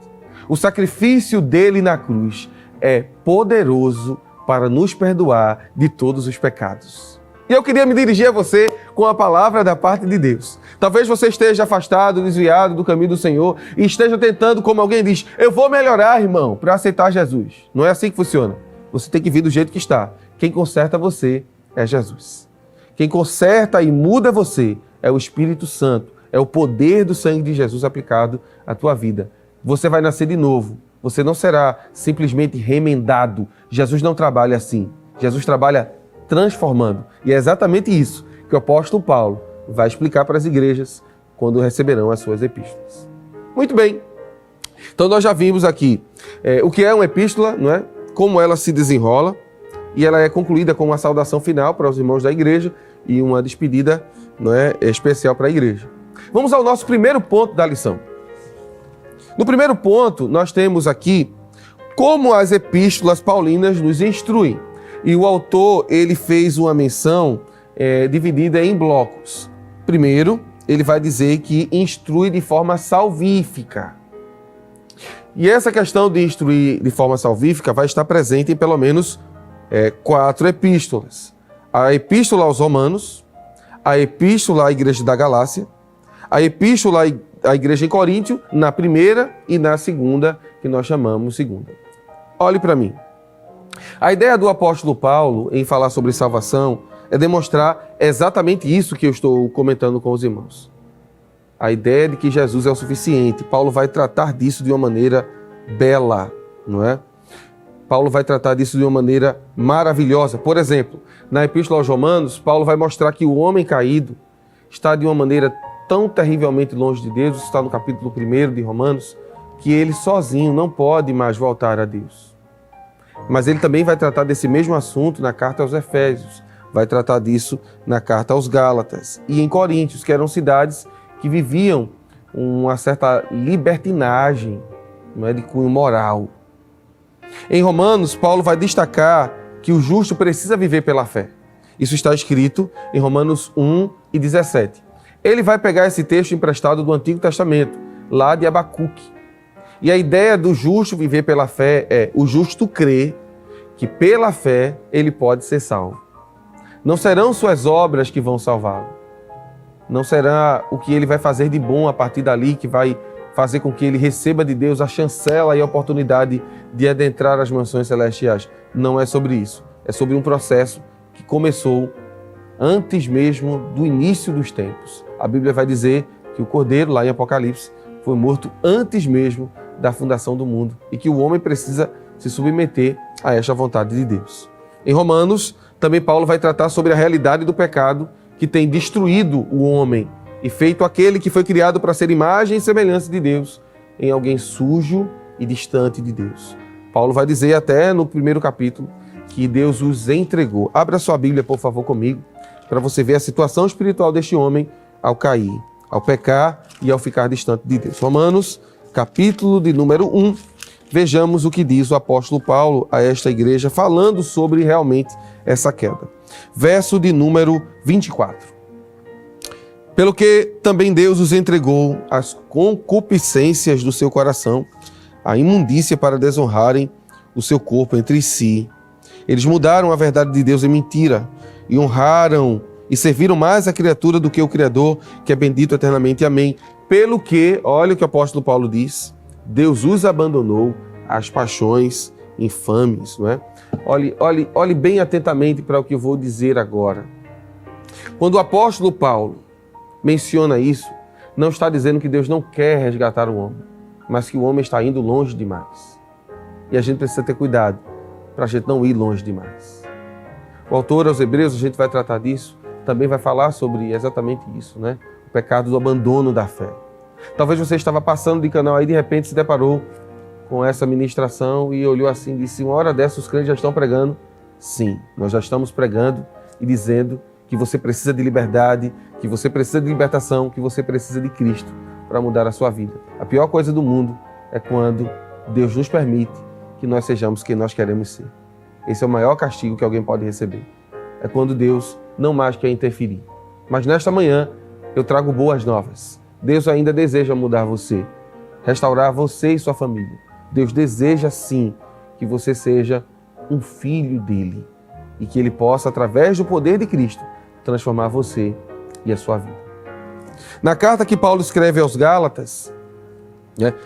O sacrifício dele na cruz é poderoso para nos perdoar de todos os pecados. E eu queria me dirigir a você com a palavra da parte de Deus. Talvez você esteja afastado, desviado do caminho do Senhor e esteja tentando, como alguém diz, eu vou melhorar, irmão, para aceitar Jesus. Não é assim que funciona. Você tem que vir do jeito que está. Quem conserta você é Jesus. Quem conserta e muda você é o Espírito Santo. É o poder do sangue de Jesus aplicado à tua vida. Você vai nascer de novo. Você não será simplesmente remendado. Jesus não trabalha assim. Jesus trabalha transformando. E é exatamente isso que o apóstolo Paulo vai explicar para as igrejas quando receberão as suas epístolas. Muito bem. Então nós já vimos aqui o que é uma epístola, não é? Como ela se desenrola, e ela é concluída com uma saudação final para os irmãos da igreja e uma despedida, não é, especial para a igreja. Vamos ao nosso primeiro ponto da lição. No primeiro ponto, nós temos aqui como as epístolas paulinas nos instruem. E o autor, ele fez uma menção dividida em blocos. Primeiro, ele vai dizer que instrui de forma salvífica. E essa questão de instruir de forma salvífica vai estar presente em pelo menos 4 epístolas. A epístola aos Romanos, a epístola à igreja da Galácia, a epístola à igreja em Coríntio, na primeira e na segunda, que nós chamamos segunda. Olhe para mim. A ideia do apóstolo Paulo em falar sobre salvação é demonstrar exatamente isso que eu estou comentando com os irmãos. A ideia de que Jesus é o suficiente. Paulo vai tratar disso de uma maneira bela, não é? Paulo vai tratar disso de uma maneira maravilhosa. Por exemplo, na Epístola aos Romanos, Paulo vai mostrar que o homem caído está de uma maneira tão terrivelmente longe de Deus, está no capítulo 1 de Romanos, que ele sozinho não pode mais voltar a Deus. Mas ele também vai tratar desse mesmo assunto na carta aos Efésios, vai tratar disso na carta aos Gálatas e em Coríntios, que eram cidades que viviam uma certa libertinagem, não é, de cunho moral. Em Romanos, Paulo vai destacar que o justo precisa viver pela fé. Isso está escrito em Romanos 1:17. Ele vai pegar esse texto emprestado do Antigo Testamento, lá de Abacuque. E a ideia do justo viver pela fé é o justo crer que pela fé ele pode ser salvo. Não serão suas obras que vão salvá-lo. Não será o que ele vai fazer de bom a partir dali que vai fazer com que ele receba de Deus a chancela e a oportunidade de adentrar as mansões celestiais. Não é sobre isso. É sobre um processo que começou antes mesmo do início dos tempos. A Bíblia vai dizer que o Cordeiro, lá em Apocalipse, foi morto antes mesmo da fundação do mundo e que o homem precisa se submeter a esta vontade de Deus. Em Romanos, também Paulo vai tratar sobre a realidade do pecado que tem destruído o homem e feito aquele que foi criado para ser imagem e semelhança de Deus em alguém sujo e distante de Deus. Paulo vai dizer até no primeiro capítulo que Deus os entregou. Abra sua Bíblia, por favor, comigo, para você ver a situação espiritual deste homem ao cair, ao pecar e ao ficar distante de Deus. Romanos, capítulo de número 1. Vejamos o que diz o apóstolo Paulo a esta igreja, falando sobre realmente essa queda. Verso de número 24. Pelo que também Deus os entregou às concupiscências do seu coração, a imundícia para desonrarem o seu corpo entre si. Eles mudaram a verdade de Deus em mentira e honraram e serviram mais a criatura do que o Criador, que é bendito eternamente. Amém. Pelo que, olha o que o apóstolo Paulo diz, Deus os abandonou às paixões infames, não é? Olhe bem atentamente para o que eu vou dizer agora. Quando o apóstolo Paulo menciona isso, não está dizendo que Deus não quer resgatar o homem, mas que o homem está indo longe demais. E a gente precisa ter cuidado para a gente não ir longe demais. O autor aos Hebreus, a gente vai tratar disso, também vai falar sobre exatamente isso, né? O pecado do abandono da fé. Talvez você estava passando de canal aí e de repente se deparou com essa ministração e olhou assim e disse, uma hora dessa os crentes já estão pregando. Sim, nós já estamos pregando e dizendo que você precisa de liberdade, que você precisa de libertação, que você precisa de Cristo para mudar a sua vida. A pior coisa do mundo é quando Deus nos permite que nós sejamos quem nós queremos ser. Esse é o maior castigo que alguém pode receber. É quando Deus não mais quer interferir. Mas nesta manhã eu trago boas novas. Deus ainda deseja mudar você, restaurar você e sua família. Deus deseja sim que você seja um filho dele e que ele possa, através do poder de Cristo, transformar você e a sua vida. Na carta que Paulo escreve aos Gálatas,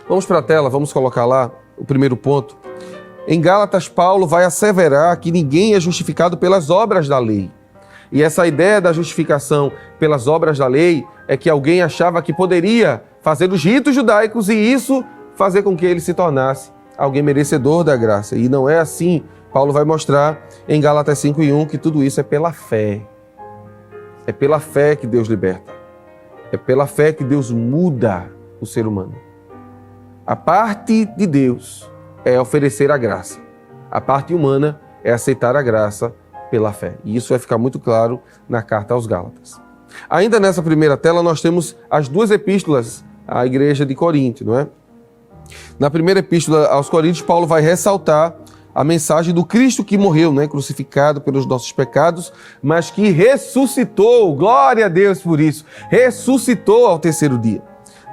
vamos para a tela, vamos colocar lá o primeiro ponto. Em Gálatas, Paulo vai asseverar que ninguém é justificado pelas obras da lei. E essa ideia da justificação pelas obras da lei é que alguém achava que poderia fazer os ritos judaicos e isso fazer com que ele se tornasse alguém merecedor da graça. E não é assim. Paulo vai mostrar em Gálatas 5:1 que tudo isso é pela fé. É pela fé que Deus liberta. É pela fé que Deus muda o ser humano. A parte de Deus é oferecer a graça. A parte humana é aceitar a graça pela fé. E isso vai ficar muito claro na carta aos Gálatas. Ainda nessa primeira tela nós temos as duas epístolas à igreja de Corinto, não é? Na primeira epístola aos Coríntios, Paulo vai ressaltar a mensagem do Cristo que morreu, né, crucificado pelos nossos pecados, mas que ressuscitou, glória a Deus por isso, ressuscitou ao terceiro dia.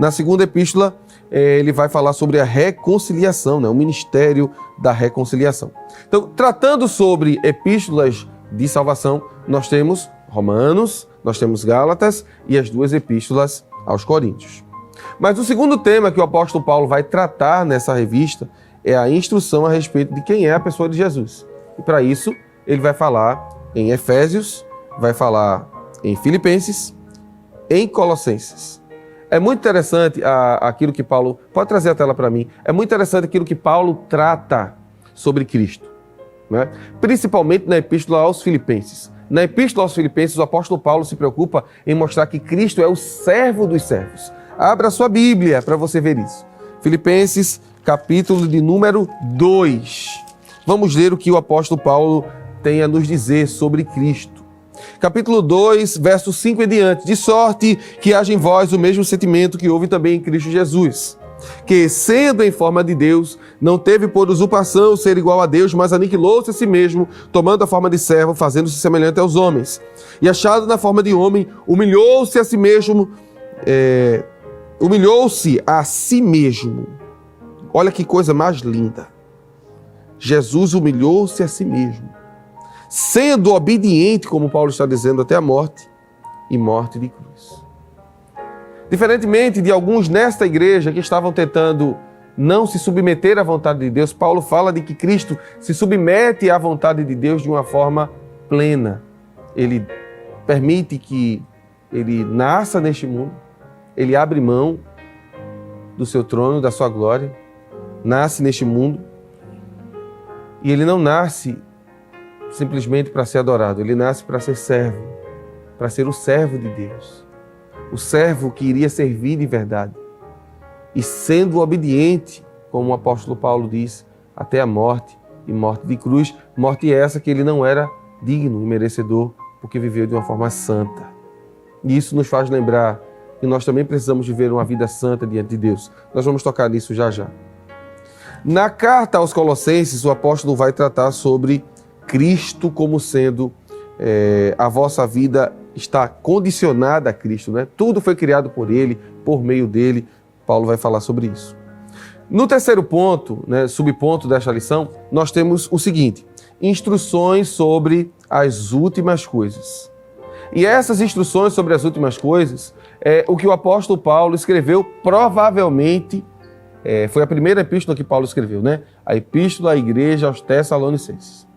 Na segunda epístola, ele vai falar sobre a reconciliação, né, o ministério da reconciliação. Então, tratando sobre epístolas de salvação, nós temos Romanos, nós temos Gálatas e as duas epístolas aos Coríntios. Mas o segundo tema que o apóstolo Paulo vai tratar nessa revista é a instrução a respeito de quem é a pessoa de Jesus. E para isso, ele vai falar em Efésios, vai falar em Filipenses, em Colossenses. É muito interessante aquilo que Paulo... Pode trazer a tela para mim. É muito interessante aquilo que Paulo trata sobre Cristo, né? Principalmente na epístola aos Filipenses. Na epístola aos Filipenses, o apóstolo Paulo se preocupa em mostrar que Cristo é o servo dos servos. Abra sua Bíblia para você ver isso. Filipenses, capítulo de número 2. Vamos ler o que o apóstolo Paulo tem a nos dizer sobre Cristo. Capítulo 2, verso 5 em diante. De sorte que haja em vós o mesmo sentimento que houve também em Cristo Jesus, que, sendo em forma de Deus, não teve por usurpação ser igual a Deus, mas aniquilou-se a si mesmo, tomando a forma de servo, fazendo-se semelhante aos homens. E achado na forma de homem, humilhou-se a si mesmo, Olha que coisa mais linda. Jesus humilhou-se a si mesmo, sendo obediente, como Paulo está dizendo, até a morte e morte de cruz. Diferentemente de alguns nesta igreja que estavam tentando não se submeter à vontade de Deus, Paulo fala de que Cristo se submete à vontade de Deus de uma forma plena. Ele permite que ele nasça neste mundo, ele abre mão do seu trono, da sua glória, nasce neste mundo, e ele não nasce simplesmente para ser adorado, ele nasce para ser servo, para ser o servo de Deus, o servo que iria servir de verdade, e sendo obediente, como o apóstolo Paulo diz, até a morte e morte de cruz, morte essa que ele não era digno e merecedor, porque viveu de uma forma santa. E isso nos faz lembrar que nós também precisamos viver uma vida santa diante de Deus. Nós vamos tocar nisso já já. Na carta aos Colossenses, o apóstolo vai tratar sobre Cristo como sendo a vossa vida está condicionada a Cristo, né? Tudo foi criado por Ele, por meio dele. Paulo vai falar sobre isso. No terceiro ponto, né, subponto desta lição, nós temos o seguinte: instruções sobre as últimas coisas. E essas instruções sobre as últimas coisas é o que o apóstolo Paulo escreveu, provavelmente, foi a primeira epístola que Paulo escreveu, né? A epístola à igreja aos Tessalonicenses.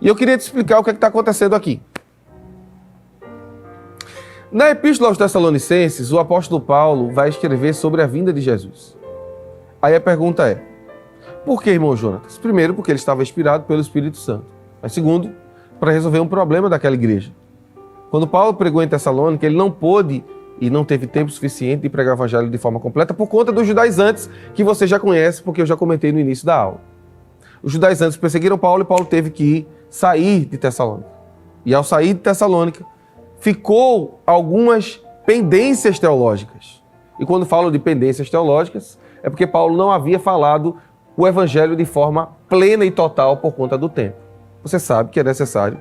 E eu queria te explicar o que está acontecendo aqui. Na epístola aos Tessalonicenses, o apóstolo Paulo vai escrever sobre a vinda de Jesus. Aí a pergunta é: por que, irmão Jonatas? Primeiro, porque ele estava inspirado pelo Espírito Santo. Mas segundo, para resolver um problema daquela igreja. Quando Paulo pregou em Tessalônica, ele não pôde e não teve tempo suficiente de pregar o evangelho de forma completa por conta dos judaizantes, que você já conhece, porque eu já comentei no início da aula. Os judaizantes perseguiram Paulo e Paulo teve que sair de Tessalônica. E ao sair de Tessalônica, ficou algumas pendências teológicas. E quando falo de pendências teológicas, é porque Paulo não havia falado o evangelho de forma plena e total por conta do tempo. Você sabe que é necessário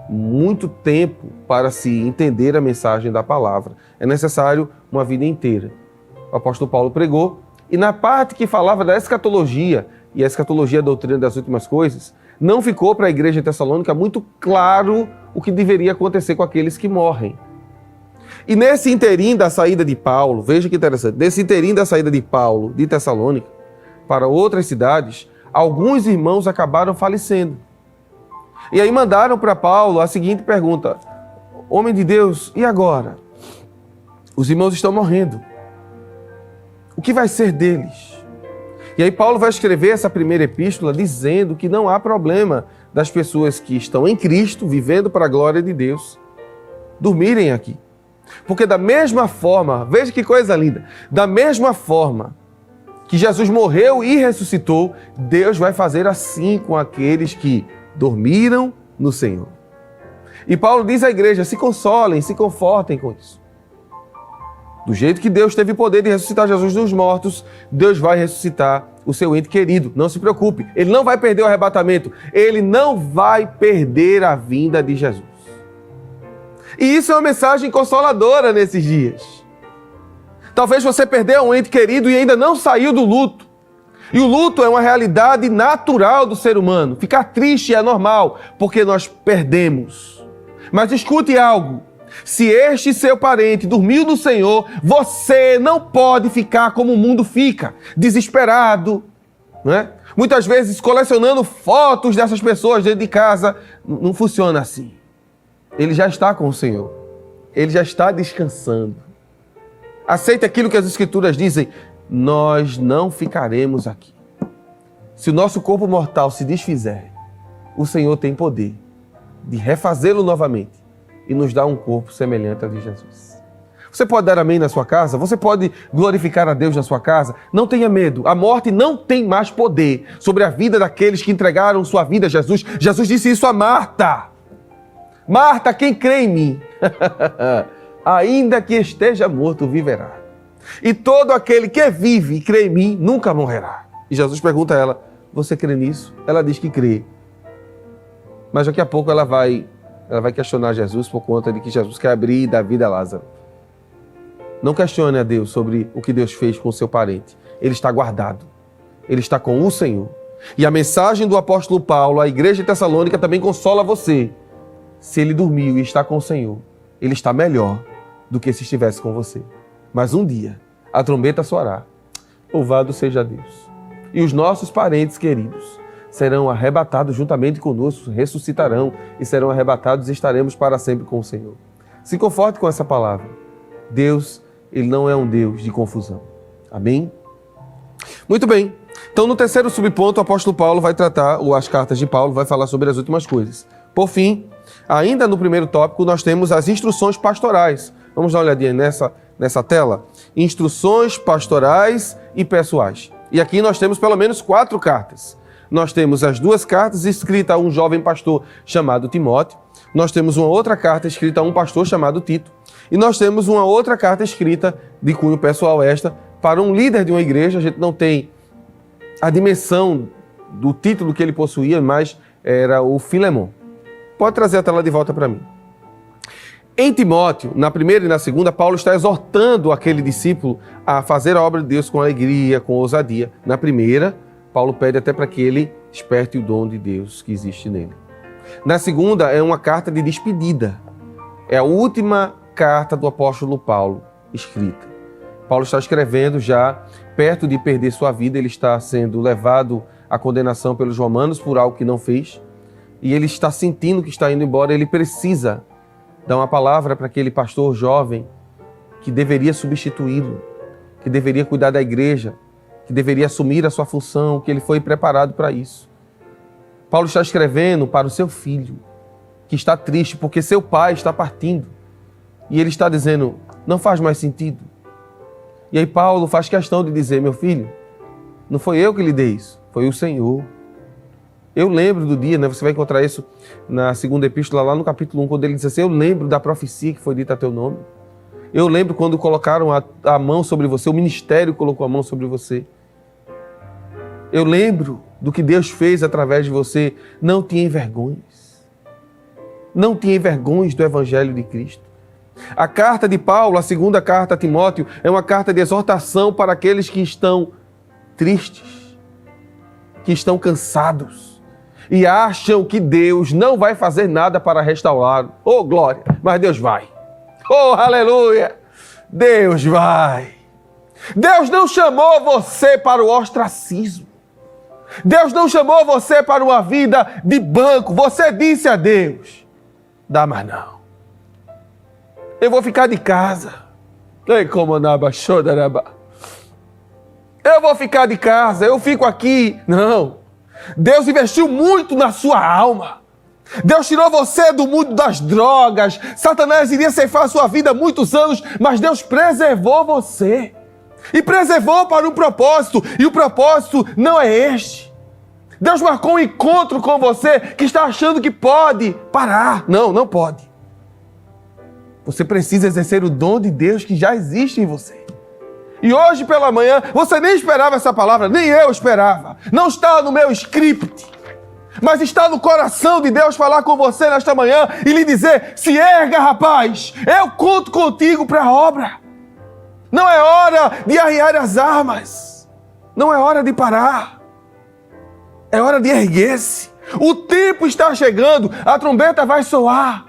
muito tempo para se entender a mensagem da palavra. É necessário uma vida inteira. O apóstolo Paulo pregou, e na parte que falava da escatologia, e a escatologia é a doutrina das últimas coisas, não ficou para a igreja de Tessalônica muito claro o que deveria acontecer com aqueles que morrem. E nesse interim da saída de Paulo, veja que interessante, nesse interim da saída de Paulo de Tessalônica para outras cidades, alguns irmãos acabaram falecendo. E aí mandaram para Paulo a seguinte pergunta: homem de Deus, e agora? Os irmãos estão morrendo. O que vai ser deles? E aí Paulo vai escrever essa primeira epístola dizendo que não há problema das pessoas que estão em Cristo, vivendo para a glória de Deus, dormirem aqui. Porque da mesma forma, veja que coisa linda, da mesma forma que Jesus morreu e ressuscitou, Deus vai fazer assim com aqueles que dormiram no Senhor. E Paulo diz à igreja, se consolem, se confortem com isso. Do jeito que Deus teve poder de ressuscitar Jesus dos mortos, Deus vai ressuscitar o seu ente querido. Não se preocupe, ele não vai perder o arrebatamento, ele não vai perder a vinda de Jesus. E isso é uma mensagem consoladora nesses dias. Talvez você perdeu um ente querido e ainda não saiu do luto. E o luto é uma realidade natural do ser humano. Ficar triste é normal, porque nós perdemos. Mas escute algo. Se este seu parente dormiu no Senhor, você não pode ficar como o mundo fica, desesperado, né? Muitas vezes colecionando fotos dessas pessoas dentro de casa. Não funciona assim. Ele já está com o Senhor. Ele já está descansando. Aceite aquilo que as Escrituras dizem. Nós não ficaremos aqui. Se o nosso corpo mortal se desfizer, o Senhor tem poder de refazê-lo novamente e nos dar um corpo semelhante ao de Jesus. Você pode dar amém na sua casa? Você pode glorificar a Deus na sua casa? Não tenha medo. A morte não tem mais poder sobre a vida daqueles que entregaram sua vida a Jesus. Jesus disse isso a Marta. Marta, quem crê em mim, ainda que esteja morto, viverá. E todo aquele que vive e crê em mim, nunca morrerá. E Jesus pergunta a ela, você crê nisso? Ela diz que crê. Mas daqui a pouco ela vai questionar Jesus por conta de que Jesus quer abrir e dar vida a Lázaro. Não questione a Deus sobre o que Deus fez com o seu parente. Ele está guardado. Ele está com o Senhor. E a mensagem do apóstolo Paulo à igreja de Tessalônica também consola você. Se ele dormiu e está com o Senhor, ele está melhor do que se estivesse com você. Mas um dia, a trombeta soará. Louvado seja Deus. E os nossos parentes queridos serão arrebatados juntamente conosco, ressuscitarão e serão arrebatados e estaremos para sempre com o Senhor. Se conforte com essa palavra. Deus, ele não é um Deus de confusão. Amém? Muito bem. Então, no terceiro subponto, o apóstolo Paulo vai tratar, ou as cartas de Paulo, vai falar sobre as últimas coisas. Por fim, ainda no primeiro tópico, nós temos as instruções pastorais. Vamos dar uma olhadinha nessa tela? Instruções pastorais e pessoais. E aqui nós temos pelo menos 4 cartas. Nós temos as 2 cartas escritas a um jovem pastor chamado Timóteo. Nós temos uma outra carta escrita a um pastor chamado Tito. E nós temos uma outra carta escrita de cunho pessoal para um líder de uma igreja. A gente não tem a dimensão do título que ele possuía, mas era o Filemon. Pode trazer a tela de volta para mim. Em Timóteo, na primeira e na segunda, Paulo está exortando aquele discípulo a fazer a obra de Deus com alegria, com ousadia. Na primeira, Paulo pede até para que ele desperte o dom de Deus que existe nele. Na segunda, é uma carta de despedida. É a última carta do apóstolo Paulo escrita. Paulo está escrevendo já perto de perder sua vida, ele está sendo levado à condenação pelos romanos por algo que não fez. E ele está sentindo que está indo embora, ele precisa dar uma palavra para aquele pastor jovem que deveria substituí-lo, que deveria cuidar da igreja, que deveria assumir a sua função, que ele foi preparado para isso. Paulo está escrevendo para o seu filho, que está triste porque seu pai está partindo. E ele está dizendo, não faz mais sentido. E aí Paulo faz questão de dizer, meu filho, não foi eu que lhe dei isso, foi o Senhor. Eu lembro do dia, né? Você vai encontrar isso na segunda epístola, lá no capítulo 1, quando ele diz assim, eu lembro da profecia que foi dita a teu nome. Eu lembro quando colocaram a mão sobre você, o ministério colocou a mão sobre você. Eu lembro do que Deus fez através de você. Não te envergonhes. Não te envergonhes do Evangelho de Cristo. A carta de Paulo, a segunda carta a Timóteo, é uma carta de exortação para aqueles que estão tristes, que estão cansados e acham que Deus não vai fazer nada para restaurá-lo. Oh, glória! Mas Deus vai. Oh, aleluia! Deus vai. Deus não chamou você para o ostracismo. Deus não chamou você para uma vida de banco. Você disse a Deus, dá mais não. Eu vou ficar de casa. Eu vou ficar de casa, eu fico aqui. Não. Deus investiu muito na sua alma. Deus tirou você do mundo das drogas. Satanás iria ceifar a sua vida há muitos anos, mas Deus preservou você. E preservou para um propósito. E o propósito não é este. Deus marcou um encontro com você que está achando que pode parar. Não, não pode. Você precisa exercer o dom de Deus que já existe em você. E hoje pela manhã, você nem esperava essa palavra, nem eu esperava. Não está no meu script, mas está no coração de Deus falar com você nesta manhã e lhe dizer: se erga, rapaz, eu conto contigo para a obra. Não é hora de arriar as armas, não é hora de parar, é hora de erguer-se. O tempo está chegando, a trombeta vai soar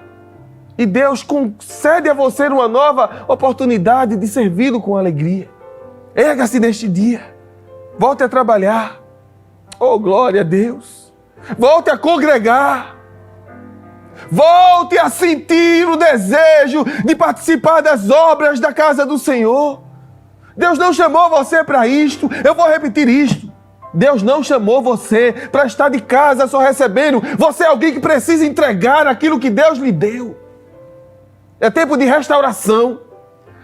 e Deus concede a você uma nova oportunidade de servi-lo com alegria. Erga-se neste dia, volte a trabalhar, oh glória a Deus, volte a congregar, volte a sentir o desejo de participar das obras da casa do Senhor. Deus não chamou você para isto, eu vou repetir isto, Deus não chamou você para estar de casa só recebendo, você é alguém que precisa entregar aquilo que Deus lhe deu. É tempo de restauração.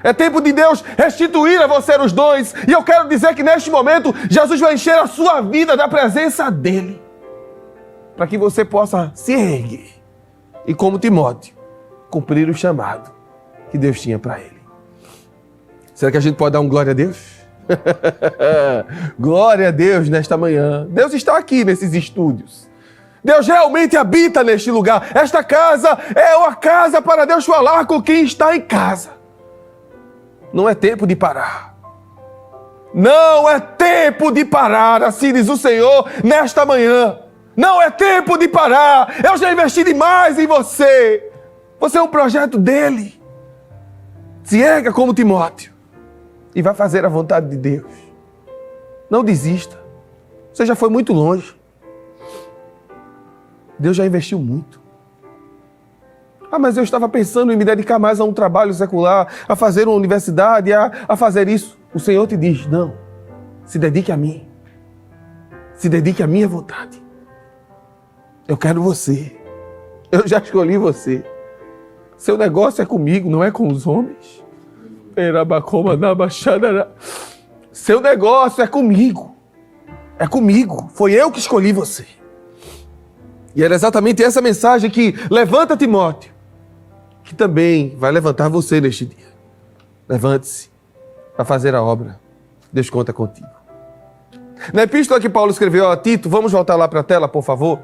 É tempo de Deus restituir a você os dons. E eu quero dizer que neste momento, Jesus vai encher a sua vida da presença dEle. Para que você possa se erguer. E como Timóteo, cumprir o chamado que Deus tinha para ele. Será que a gente pode dar um glória a Deus? Glória a Deus nesta manhã. Deus está aqui nesses estúdios. Deus realmente habita neste lugar. Esta casa é uma casa para Deus falar com quem está em casa. Não é tempo de parar. Não é tempo de parar, assim diz o Senhor nesta manhã. Não é tempo de parar. Eu já investi demais em você. Você é um projeto dele. Se erga como Timóteo e vai fazer a vontade de Deus. Não desista. Você já foi muito longe. Deus já investiu muito. Ah, mas eu estava pensando em me dedicar mais a um trabalho secular, a fazer uma universidade, a fazer isso. O Senhor te diz: não, se dedique a mim. Se dedique à minha vontade. Eu quero você. Eu já escolhi você. Seu negócio é comigo, não é com os homens. Seu negócio é comigo. É comigo. Foi eu que escolhi você. E era exatamente essa mensagem que levanta Timóteo, que também vai levantar você neste dia. Levante-se para fazer a obra. Deus conta contigo. Na epístola que Paulo escreveu a Tito, vamos voltar lá para a tela, por favor.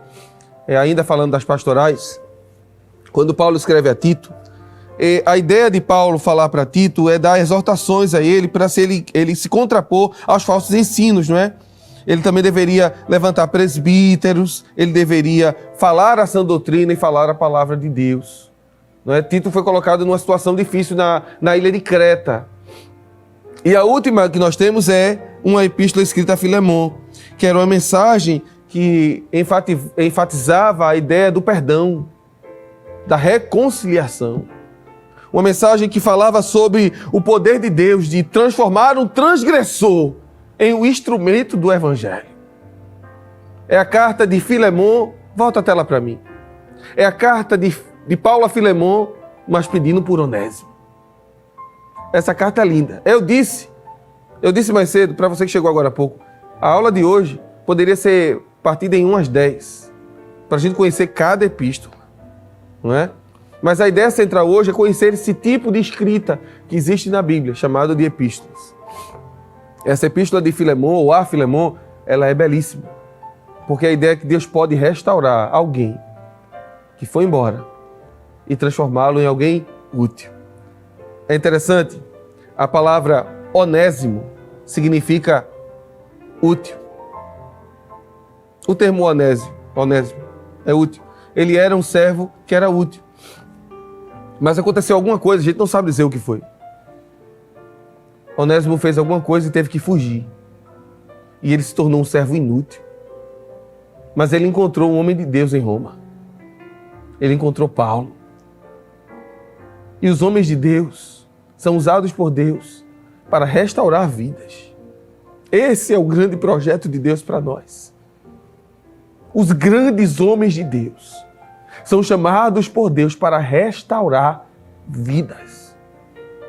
Ainda falando das pastorais. Quando Paulo escreve a Tito, a ideia de Paulo falar para Tito é dar exortações a ele para ele se contrapor aos falsos ensinos, não é? Ele também deveria levantar presbíteros, ele deveria falar a sã doutrina e falar a palavra de Deus. Não é? Tito foi colocado numa situação difícil na ilha de Creta. E a última que nós temos é uma epístola escrita a Filemon, que era uma mensagem que enfatizava a ideia do perdão, da reconciliação. Uma mensagem que falava sobre o poder de Deus de transformar um transgressor em um instrumento do Evangelho. É a carta de Filemon, volta a tela para mim. É a carta de Paulo a Filemon, mas pedindo por Onésimo. Essa carta é linda. Eu disse mais cedo, para você que chegou agora há pouco, a aula de hoje poderia ser partida em umas 10, para a gente conhecer cada epístola, não é? Mas a ideia central hoje é conhecer esse tipo de escrita que existe na Bíblia, chamado de epístolas. Essa epístola de Filemon, ou a Filemon, ela é belíssima, porque a ideia é que Deus pode restaurar alguém que foi embora e transformá-lo em alguém útil. É interessante, a palavra onésimo significa útil. O termo onésimo é útil. Ele era um servo que era útil. Mas aconteceu alguma coisa, a gente não sabe dizer o que foi. Onésimo fez alguma coisa e teve que fugir. E ele se tornou um servo inútil. Mas ele encontrou um homem de Deus em Roma. Ele encontrou Paulo. E os homens de Deus são usados por Deus para restaurar vidas. Esse é o grande projeto de Deus para nós. Os grandes homens de Deus são chamados por Deus para restaurar vidas.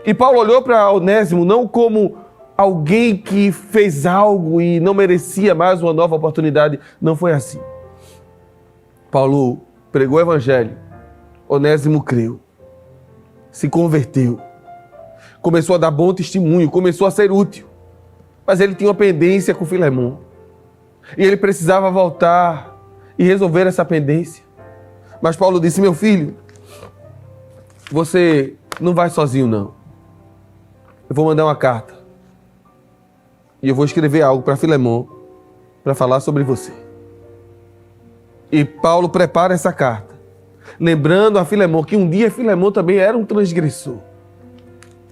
E Paulo olhou para Onésimo não como alguém que fez algo e não merecia mais uma nova oportunidade. Não foi assim. Paulo pregou o evangelho. Onésimo creu. Se converteu. Começou a dar bom testemunho. Começou a ser útil. Mas ele tinha uma pendência com Filemão. E ele precisava voltar e resolver essa pendência. Mas Paulo disse: meu filho, você não vai sozinho, não. Eu vou mandar uma carta. E eu vou escrever algo para Filemão para falar sobre você. E Paulo prepara essa carta, lembrando a Filemão que um dia Filemão também era um transgressor.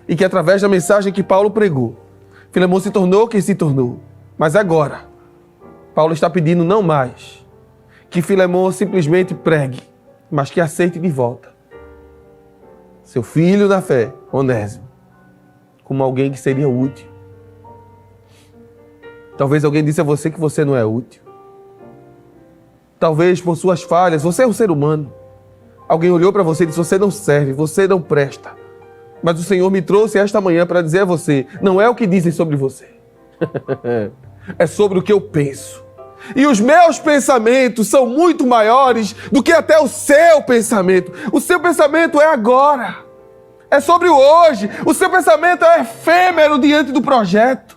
E que através da mensagem que Paulo pregou, Filemão se tornou quem se tornou. Mas agora, Paulo está pedindo não mais que Filemão simplesmente pregue, mas que aceite de volta seu filho na fé, Onésimo, como alguém que seria útil. Talvez alguém disse a você que você não é útil. Talvez por suas falhas, você é um ser humano. Alguém olhou para você e disse: você não serve, você não presta. Mas o Senhor me trouxe esta manhã para dizer a você: não é o que dizem sobre você. É sobre o que eu penso. E os meus pensamentos são muito maiores do que até o seu pensamento. O seu pensamento é agora. É sobre o hoje. O seu pensamento é efêmero diante do projeto.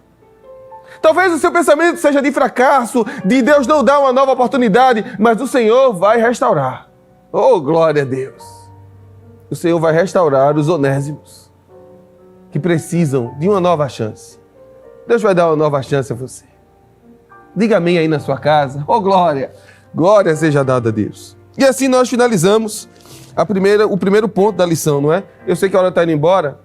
Talvez o seu pensamento seja de fracasso, de Deus não dar uma nova oportunidade, mas o Senhor vai restaurar. Oh, glória a Deus! O Senhor vai restaurar os onésimos que precisam de uma nova chance. Deus vai dar uma nova chance a você. Diga amém aí na sua casa. Oh, glória! Glória seja dada a Deus. E assim nós finalizamos o primeiro ponto da lição, não é? Eu sei que a hora está indo embora,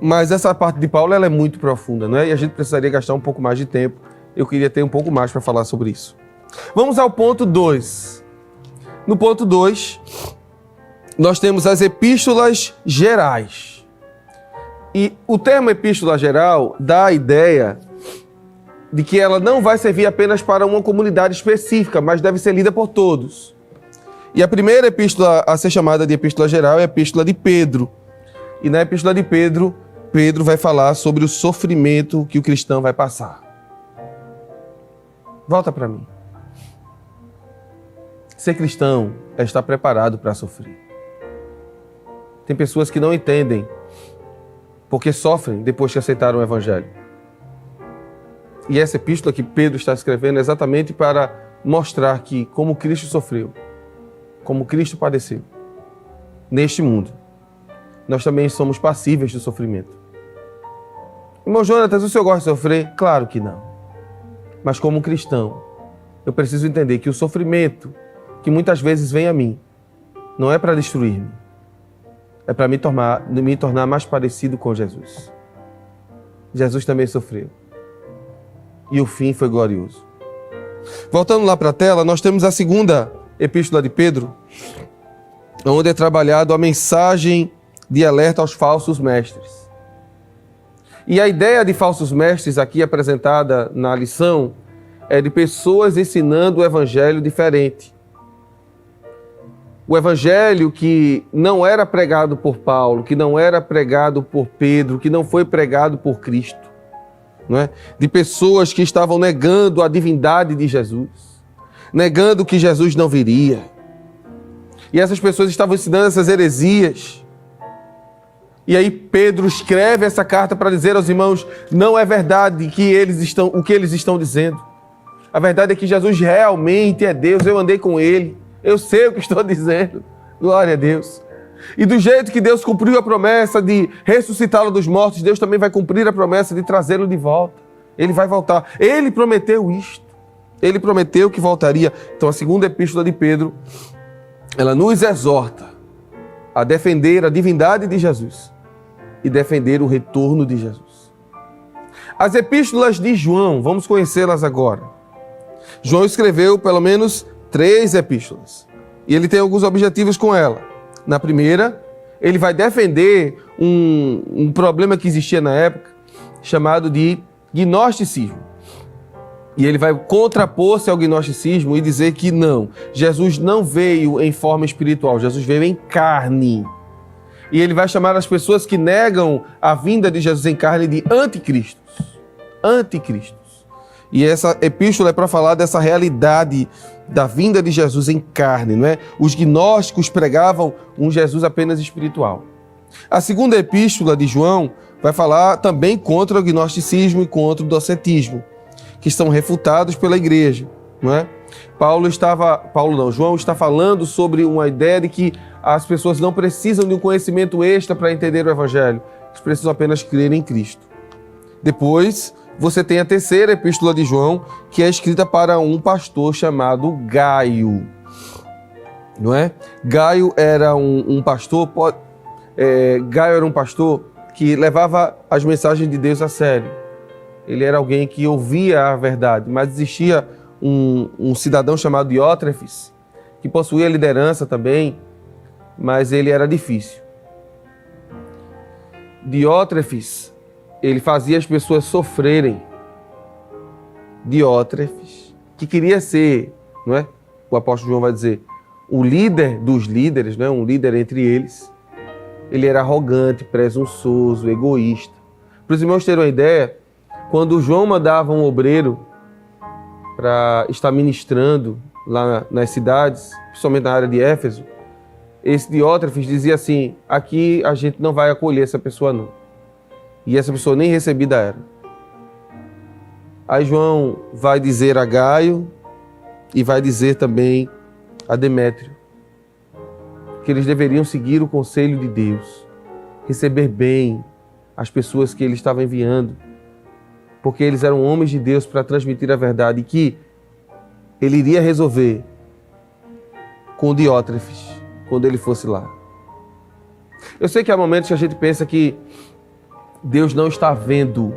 mas essa parte de Paulo ela é muito profunda, não é? E a gente precisaria gastar um pouco mais de tempo. Eu queria ter um pouco mais para falar sobre isso. Vamos ao ponto 2. No ponto 2, nós temos as epístolas gerais. E o termo epístola geral dá a ideia de que ela não vai servir apenas para uma comunidade específica, mas deve ser lida por todos. E a primeira epístola a ser chamada de epístola geral é a epístola de Pedro. E na epístola de Pedro, Pedro vai falar sobre o sofrimento que o cristão vai passar. Volta para mim. Ser cristão é estar preparado para sofrer. Tem pessoas que não entendem porque sofrem depois que aceitaram o evangelho. E essa epístola que Pedro está escrevendo é exatamente para mostrar que, como Cristo sofreu, como Cristo padeceu, neste mundo, nós também somos passíveis do sofrimento. Irmão Jonatas, o senhor gosta de sofrer? Claro que não. Mas como cristão, eu preciso entender que o sofrimento que muitas vezes vem a mim não é para destruir-me, é para me tornar mais parecido com Jesus. Jesus também sofreu. E o fim foi glorioso. Voltando lá para a tela, nós temos a segunda epístola de Pedro, onde é trabalhado a mensagem de alerta aos falsos mestres. E a ideia de falsos mestres aqui apresentada na lição é de pessoas ensinando o evangelho diferente. O evangelho que não era pregado por Paulo, que não era pregado por Pedro, que não foi pregado por Cristo. Não é? De pessoas que estavam negando a divindade de Jesus, negando que Jesus não viria. E essas pessoas estavam ensinando essas heresias. E aí Pedro escreve essa carta para dizer aos irmãos: não é verdade o que eles estão dizendo. A verdade é que Jesus realmente é Deus, eu andei com Ele, eu sei o que estou dizendo. Glória a Deus. E do jeito que Deus cumpriu a promessa de ressuscitá-lo dos mortos, Deus também vai cumprir a promessa de trazê-lo de volta. Ele vai voltar. Ele prometeu isto. Ele prometeu que voltaria. Então a segunda epístola de Pedro, ela nos exorta a defender a divindade de Jesus e defender o retorno de Jesus. As epístolas de João, vamos conhecê-las agora. João escreveu pelo menos 3 epístolas. E ele tem alguns objetivos com ela. Na primeira, ele vai defender um problema que existia na época, chamado de Gnosticismo. E ele vai contrapor-se ao gnosticismo e dizer que não, Jesus não veio em forma espiritual, Jesus veio em carne. E ele vai chamar as pessoas que negam a vinda de Jesus em carne de anticristos. Anticristos. E essa epístola é para falar dessa realidade da vinda de Jesus em carne, não é? Os gnósticos pregavam um Jesus apenas espiritual. A segunda epístola de João vai falar também contra o gnosticismo e contra o docetismo, que estão refutados pela igreja, não é? João está falando sobre uma ideia de que as pessoas não precisam de um conhecimento extra para entender o evangelho, eles precisam apenas crer em Cristo. Depois, você tem a terceira epístola de João, que é escrita para um pastor chamado Gaio, não é? Gaio era um pastor que levava as mensagens de Deus a sério. Ele era alguém que ouvia a verdade, mas existia um cidadão chamado Diótrefes, que possuía liderança também, mas ele era difícil. Diótrefes, ele fazia as pessoas sofrerem. Diótrefes, que queria ser, não é? O apóstolo João vai dizer, o líder dos líderes, não é? Um líder entre eles. Ele era arrogante, presunçoso, egoísta. Para os irmãos terem uma ideia, quando João mandava um obreiro para estar ministrando lá nas cidades, principalmente na área de Éfeso, esse Diótrefes dizia assim, aqui a gente não vai acolher essa pessoa não. E essa pessoa nem recebida era. Aí João vai dizer a Gaio e vai dizer também a Demétrio que eles deveriam seguir o conselho de Deus, receber bem as pessoas que ele estava enviando, porque eles eram homens de Deus para transmitir a verdade, e que ele iria resolver com Diótrefes quando ele fosse lá. Eu sei que há momentos que a gente pensa que Deus não está vendo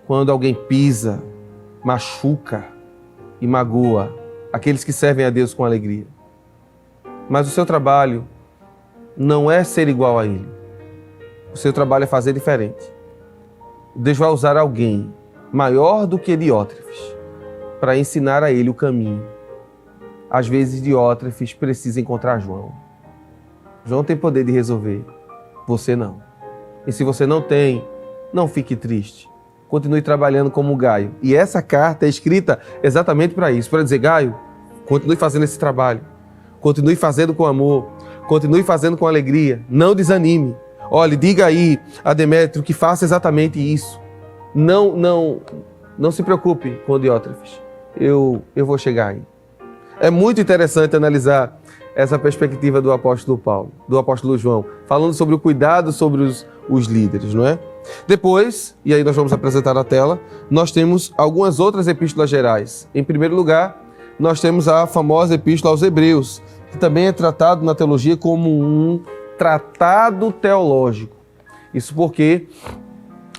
quando alguém pisa, machuca e magoa aqueles que servem a Deus com alegria. Mas o seu trabalho não é ser igual a Ele. O seu trabalho é fazer diferente. Deus vai usar alguém maior do que Diótrefes para ensinar a ele o caminho. Às vezes Diótrefes precisa encontrar João. João tem poder de resolver, você não. E se você não tem, não fique triste. Continue trabalhando como Gaio. E essa carta é escrita exatamente para isso, para dizer, Gaio, continue fazendo esse trabalho. Continue fazendo com amor. Continue fazendo com alegria. Não desanime. Olhe, diga aí a Demétrio que faça exatamente isso. Não se preocupe com Diótrefes. Eu vou chegar aí. É muito interessante analisar essa perspectiva do apóstolo Paulo, do apóstolo João, falando sobre o cuidado sobre os líderes, não é? Depois, e aí nós vamos apresentar a tela, nós temos algumas outras epístolas gerais. Em primeiro lugar, nós temos a famosa epístola aos Hebreus, que também é tratado na teologia como um tratado teológico. Isso porque,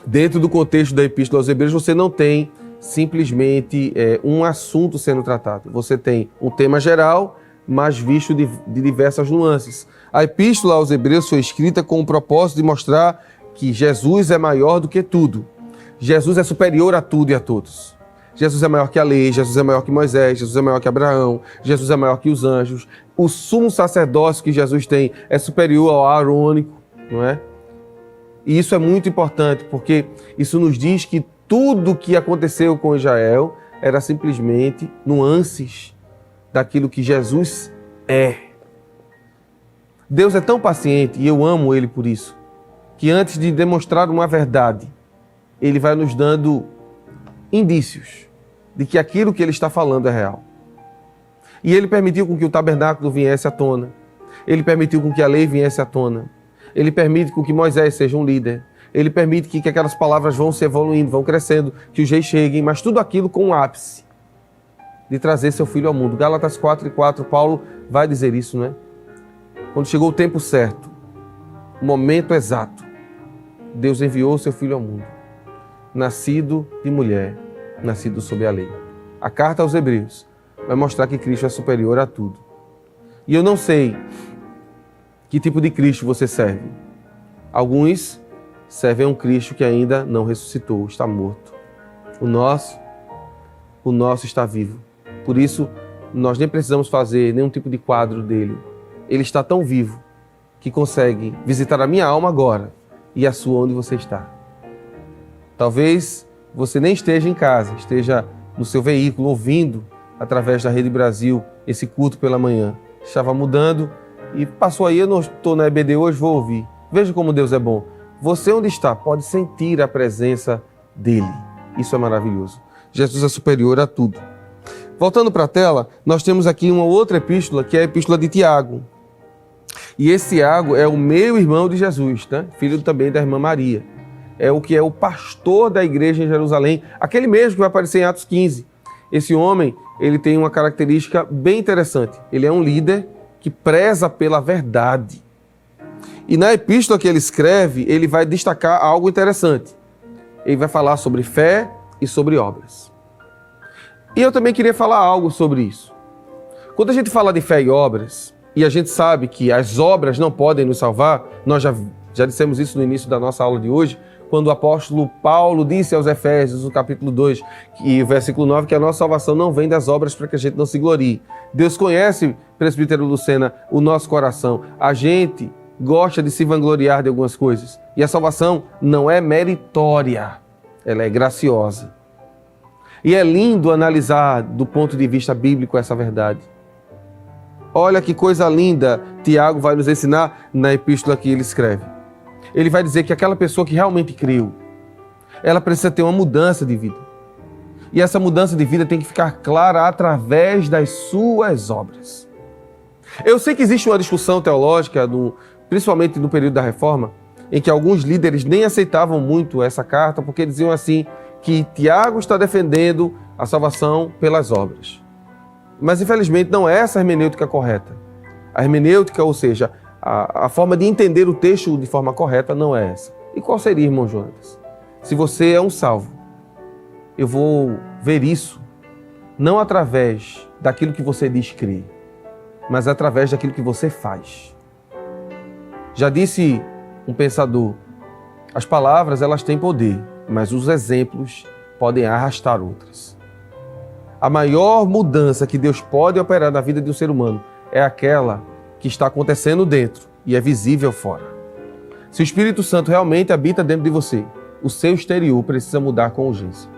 dentro do contexto da epístola aos Hebreus, você não tem simplesmente um assunto sendo tratado. Você tem um tema geral, mas visto de diversas nuances. A epístola aos Hebreus foi escrita com o propósito de mostrar que Jesus é maior do que tudo. Jesus é superior a tudo e a todos. Jesus é maior que a lei, Jesus é maior que Moisés, Jesus é maior que Abraão, Jesus é maior que os anjos. O sumo sacerdócio que Jesus tem é superior ao arônico, não é? E isso é muito importante, porque isso nos diz que tudo que aconteceu com Israel era simplesmente nuances daquilo que Jesus é. Deus é tão paciente, e eu amo Ele por isso, que antes de demonstrar uma verdade, Ele vai nos dando indícios de que aquilo que Ele está falando é real. E Ele permitiu com que o tabernáculo viesse à tona. Ele permitiu com que a lei viesse à tona. Ele permite com que Moisés seja um líder. Ele permite que aquelas palavras vão se evoluindo, vão crescendo, que os reis cheguem, mas tudo aquilo com um ápice de trazer seu filho ao mundo. Gálatas 4:4, Paulo vai dizer isso, né? Quando chegou o tempo certo, o momento exato, Deus enviou seu filho ao mundo, nascido de mulher, nascido sob a lei. A carta aos Hebreus vai mostrar que Cristo é superior a tudo. E eu não sei que tipo de Cristo você serve. Alguns servem a um Cristo que ainda não ressuscitou, está morto. O nosso está vivo. Por isso, nós nem precisamos fazer nenhum tipo de quadro dele. Ele está tão vivo que consegue visitar a minha alma agora e a sua onde você está. Talvez você nem esteja em casa, esteja no seu veículo ouvindo através da Rede Brasil esse culto pela manhã. Estava mudando e passou aí, eu não estou na EBD hoje, vou ouvir. Veja como Deus é bom. Você onde está pode sentir a presença dele. Isso é maravilhoso. Jesus é superior a tudo. Voltando para a tela, nós temos aqui uma outra epístola, que é a epístola de Tiago. E esse Tiago é o meio irmão de Jesus, né? Filho também da irmã Maria. É o que é o pastor da igreja em Jerusalém, aquele mesmo que vai aparecer em Atos 15. Esse homem, ele tem uma característica bem interessante. Ele é um líder que preza pela verdade. E na epístola que ele escreve, ele vai destacar algo interessante. Ele vai falar sobre fé e sobre obras. E eu também queria falar algo sobre isso. Quando a gente fala de fé e obras, e a gente sabe que as obras não podem nos salvar, nós já dissemos isso no início da nossa aula de hoje, quando o apóstolo Paulo disse aos Efésios, no capítulo 2, e o versículo 9, que a nossa salvação não vem das obras para que a gente não se glorie. Deus conhece, presbítero Lucena, o nosso coração. A gente gosta de se vangloriar de algumas coisas. E a salvação não é meritória, ela é graciosa. E é lindo analisar do ponto de vista bíblico essa verdade. Olha que coisa linda Tiago vai nos ensinar na epístola que ele escreve. Ele vai dizer que aquela pessoa que realmente creu, ela precisa ter uma mudança de vida. E essa mudança de vida tem que ficar clara através das suas obras. Eu sei que existe uma discussão teológica, principalmente no período da Reforma, em que alguns líderes nem aceitavam muito essa carta, porque diziam assim, que Tiago está defendendo a salvação pelas obras. Mas, infelizmente, não é essa a hermenêutica correta. A hermenêutica, ou seja, a forma de entender o texto de forma correta não é essa. E qual seria, irmão Jonas? Se você é um salvo, eu vou ver isso não através daquilo que você diz crer, mas através daquilo que você faz. Já disse um pensador, as palavras elas têm poder, mas os exemplos podem arrastar outras. A maior mudança que Deus pode operar na vida de um ser humano é aquela que está acontecendo dentro e é visível fora. Se o Espírito Santo realmente habita dentro de você, o seu exterior precisa mudar com urgência.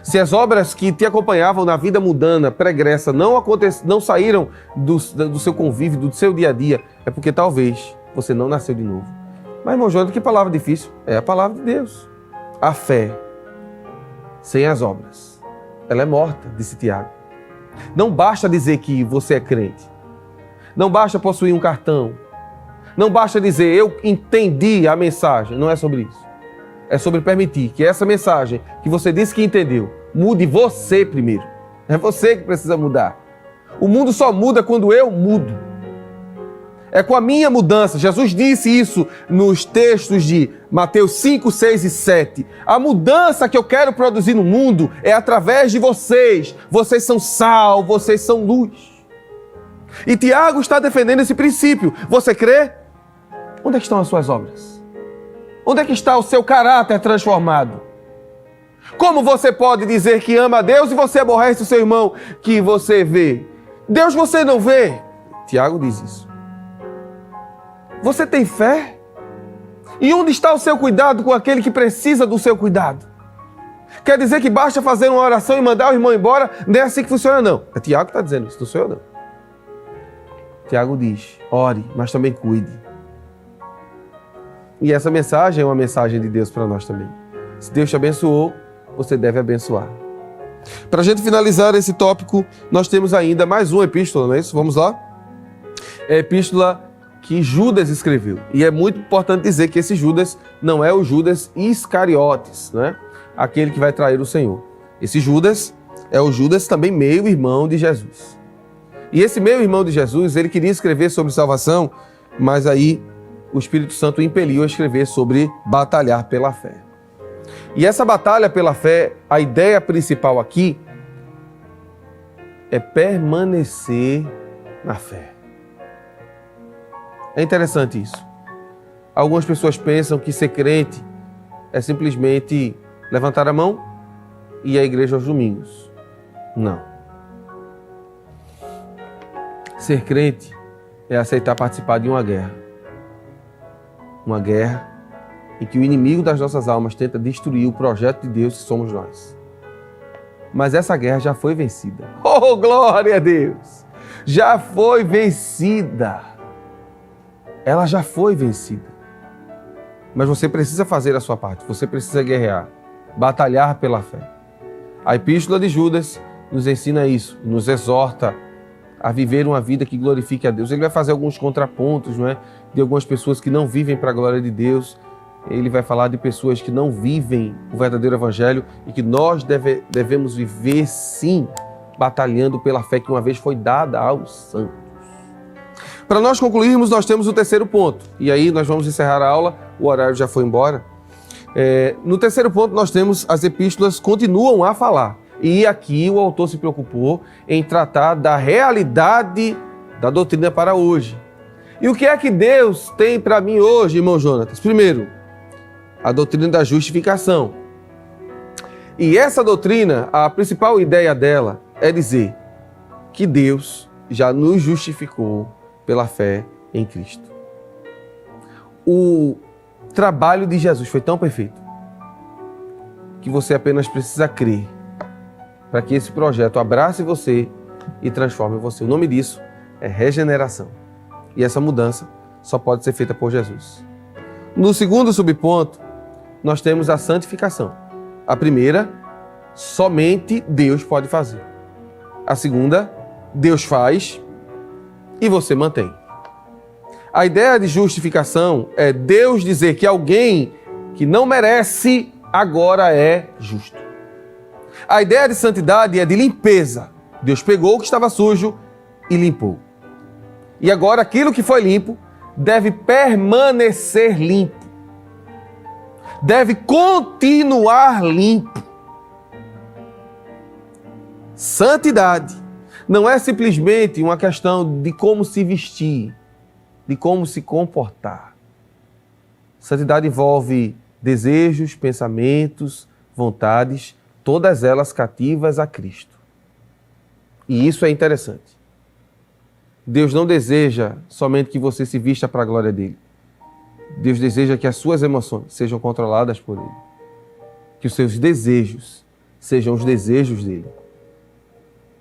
Se as obras que te acompanhavam na vida mundana, pregressa, não saíram do seu convívio, do seu dia a dia, é porque talvez você não nasceu de novo. Mas, irmão Jonas, que palavra difícil. É a palavra de Deus. A fé, sem as obras, ela é morta, disse Tiago. Não basta dizer que você é crente. Não basta possuir um cartão. Não basta dizer, eu entendi a mensagem. Não é sobre isso. É sobre permitir que essa mensagem que você disse que entendeu, mude você primeiro. É você que precisa mudar. O mundo só muda quando eu mudo. É com a minha mudança. Jesus disse isso nos textos de Mateus 5, 6 e 7. A mudança que eu quero produzir no mundo é através de vocês. Vocês são sal, vocês são luz. E Tiago está defendendo esse princípio. Você crê? Onde é que estão as suas obras? Onde é que está o seu caráter transformado? Como você pode dizer que ama a Deus e você aborrece o seu irmão que você vê? Deus você não vê. Tiago diz isso. Você tem fé? E onde está o seu cuidado com aquele que precisa do seu cuidado? Quer dizer que basta fazer uma oração e mandar o irmão embora? Não é assim que funciona, não. É Tiago que está dizendo isso, não sou eu, não. Tiago diz, ore, mas também cuide. E essa mensagem é uma mensagem de Deus para nós também. Se Deus te abençoou, você deve abençoar. Para a gente finalizar esse tópico, nós temos ainda mais uma epístola, não é isso? Vamos lá? É a epístola que Judas escreveu. E é muito importante dizer que esse Judas não é o Judas Iscariotes, né? Aquele que vai trair o Senhor. Esse Judas é o Judas também meio irmão de Jesus. E esse meio irmão de Jesus, ele queria escrever sobre salvação, mas aí o Espírito Santo o impeliu a escrever sobre batalhar pela fé. E essa batalha pela fé, a ideia principal aqui é permanecer na fé. É interessante isso. Algumas pessoas pensam que ser crente é simplesmente levantar a mão ir à igreja aos domingos. Não. Ser crente é aceitar participar de uma guerra. Uma guerra em que o inimigo das nossas almas tenta destruir o projeto de Deus que somos nós. Mas essa guerra já foi vencida. Oh, glória a Deus! Já foi vencida. Ela já foi vencida. Mas você precisa fazer a sua parte. Você precisa guerrear, batalhar pela fé. A Epístola de Judas nos ensina isso, nos exorta a viver uma vida que glorifique a Deus. Ele vai fazer alguns contrapontos, não é? De algumas pessoas que não vivem para a glória de Deus. Ele vai falar de pessoas que não vivem o verdadeiro evangelho e que nós devemos viver, sim, batalhando pela fé que uma vez foi dada aos santos. Para nós concluirmos, nós temos o terceiro ponto. E aí nós vamos encerrar a aula, o horário já foi embora. No terceiro ponto nós temos as epístolas continuam a falar. E aqui o autor se preocupou em tratar da realidade da doutrina para hoje. E o que é que Deus tem para mim hoje, irmão Jonatas? Primeiro, a doutrina da justificação. E essa doutrina, a principal ideia dela é dizer que Deus já nos justificou pela fé em Cristo. O trabalho de Jesus foi tão perfeito que você apenas precisa crer para que esse projeto abrace você e transforme você. O nome disso é regeneração. E essa mudança só pode ser feita por Jesus. No segundo subponto, nós temos a santificação. A primeira, somente Deus pode fazer. A segunda, Deus faz e você mantém. A ideia de justificação é Deus dizer que alguém que não merece agora é justo. A ideia de santidade é de limpeza. Deus pegou o que estava sujo e limpou. E agora aquilo que foi limpo deve permanecer limpo. Deve continuar limpo. Santidade não é simplesmente uma questão de como se vestir, de como se comportar. Santidade envolve desejos, pensamentos, vontades, todas elas cativas a Cristo. E isso é interessante. Deus não deseja somente que você se vista para a glória dele. Deus deseja que as suas emoções sejam controladas por ele. Que os seus desejos sejam os desejos dele.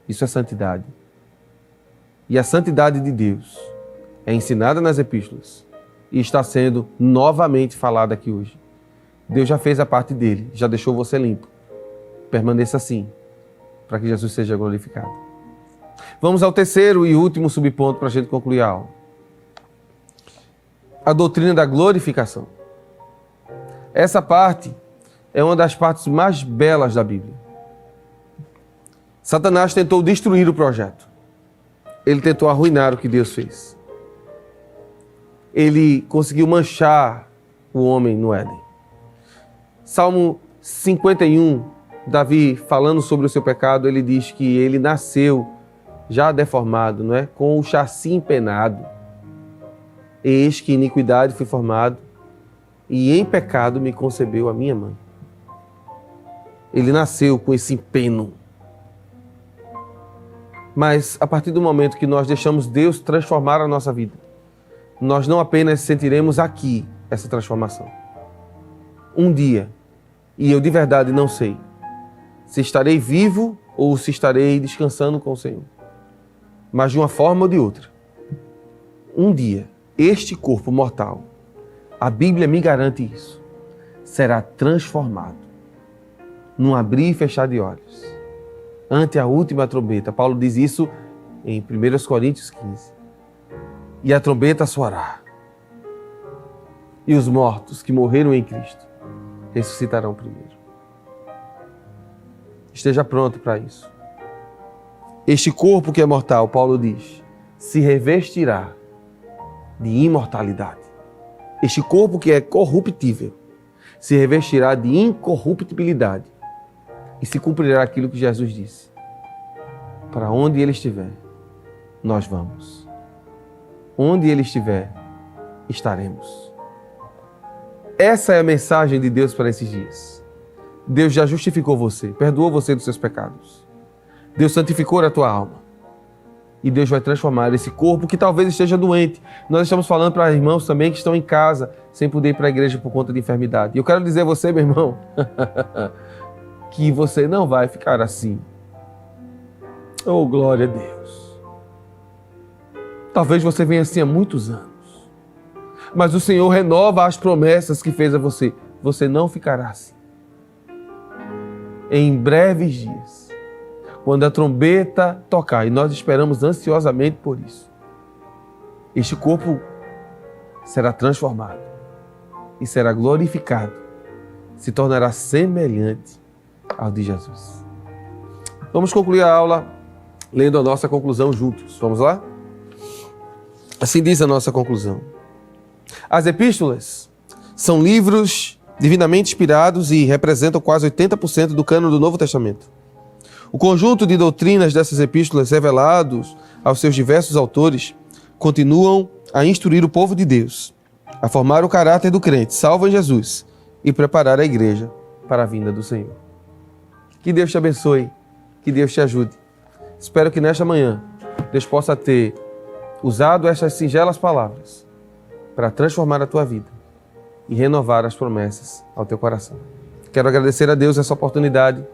Isso é santidade. E a santidade de Deus é ensinada nas epístolas e está sendo novamente falada aqui hoje. Deus já fez a parte dele, já deixou você limpo. Permaneça assim, para que Jesus seja glorificado. Vamos ao terceiro e último subponto para a gente concluir a aula. A doutrina da glorificação. Essa parte é uma das partes mais belas da Bíblia. Satanás tentou destruir o projeto. Ele tentou arruinar o que Deus fez. Ele conseguiu manchar o homem no Éden. Salmo 51, Davi, falando sobre o seu pecado, ele diz que ele nasceu já deformado, não é? Com o chassi empenado. Eis que iniquidade fui formado, e em pecado me concebeu a minha mãe. Ele nasceu com esse empeno. Mas a partir do momento que nós deixamos Deus transformar a nossa vida, nós não apenas sentiremos aqui essa transformação. Um dia, e eu de verdade não sei, se estarei vivo ou se estarei descansando com o Senhor. Mas de uma forma ou de outra, um dia, este corpo mortal, a Bíblia me garante isso, será transformado num abrir e fechar de olhos. Ante a última trombeta, Paulo diz isso em 1 Coríntios 15. E a trombeta soará. E os mortos que morreram em Cristo ressuscitarão primeiro. Esteja pronto para isso. Este corpo que é mortal, Paulo diz, se revestirá de imortalidade. Este corpo que é corruptível se revestirá de incorruptibilidade e se cumprirá aquilo que Jesus disse. Para onde ele estiver, nós vamos. Onde ele estiver, estaremos. Essa é a mensagem de Deus para esses dias. Deus já justificou você, perdoou você dos seus pecados. Deus santificou a tua alma. E Deus vai transformar esse corpo que talvez esteja doente. Nós estamos falando para irmãos também que estão em casa, sem poder ir para a igreja por conta de enfermidade. E eu quero dizer a você, meu irmão, que você não vai ficar assim. Oh, glória a Deus. Talvez você venha assim há muitos anos. Mas o Senhor renova as promessas que fez a você. Você não ficará assim. Em breves dias, quando a trombeta tocar, e nós esperamos ansiosamente por isso, este corpo será transformado e será glorificado, se tornará semelhante ao de Jesus. Vamos concluir a aula lendo a nossa conclusão juntos. Vamos lá? Assim diz a nossa conclusão. As epístolas são livros divinamente inspirados e representam quase 80% do cânon do Novo Testamento. O conjunto de doutrinas dessas epístolas revelados aos seus diversos autores continuam a instruir o povo de Deus, a formar o caráter do crente, salvo em Jesus, e preparar a igreja para a vinda do Senhor. Que Deus te abençoe, que Deus te ajude. Espero que nesta manhã Deus possa ter usado estas singelas palavras para transformar a tua vida e renovar as promessas ao teu coração. Quero agradecer a Deus essa oportunidade.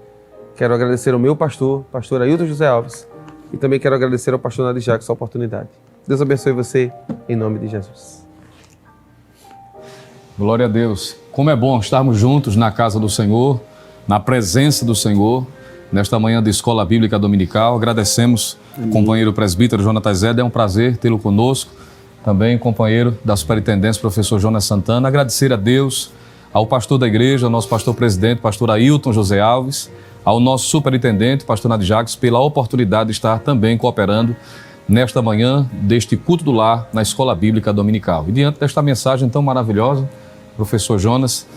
Quero agradecer ao meu pastor Ailton José Alves, e também quero agradecer ao pastor Nadir Jacques essa oportunidade. Deus abençoe você, em nome de Jesus. Glória a Deus. Como é bom estarmos juntos na casa do Senhor, na presença do Senhor, nesta manhã de Escola Bíblica Dominical. Agradecemos o companheiro presbítero Jonatas Zed, é um prazer tê-lo conosco. Também companheiro da Superintendência, professor Jonas Santana. Agradecer a Deus, ao pastor da igreja, ao nosso pastor presidente, pastor Ailton José Alves, ao nosso superintendente, pastor Nadir Jacques, pela oportunidade de estar também cooperando nesta manhã deste culto do lar na Escola Bíblica Dominical. E diante desta mensagem tão maravilhosa, professor Jonas,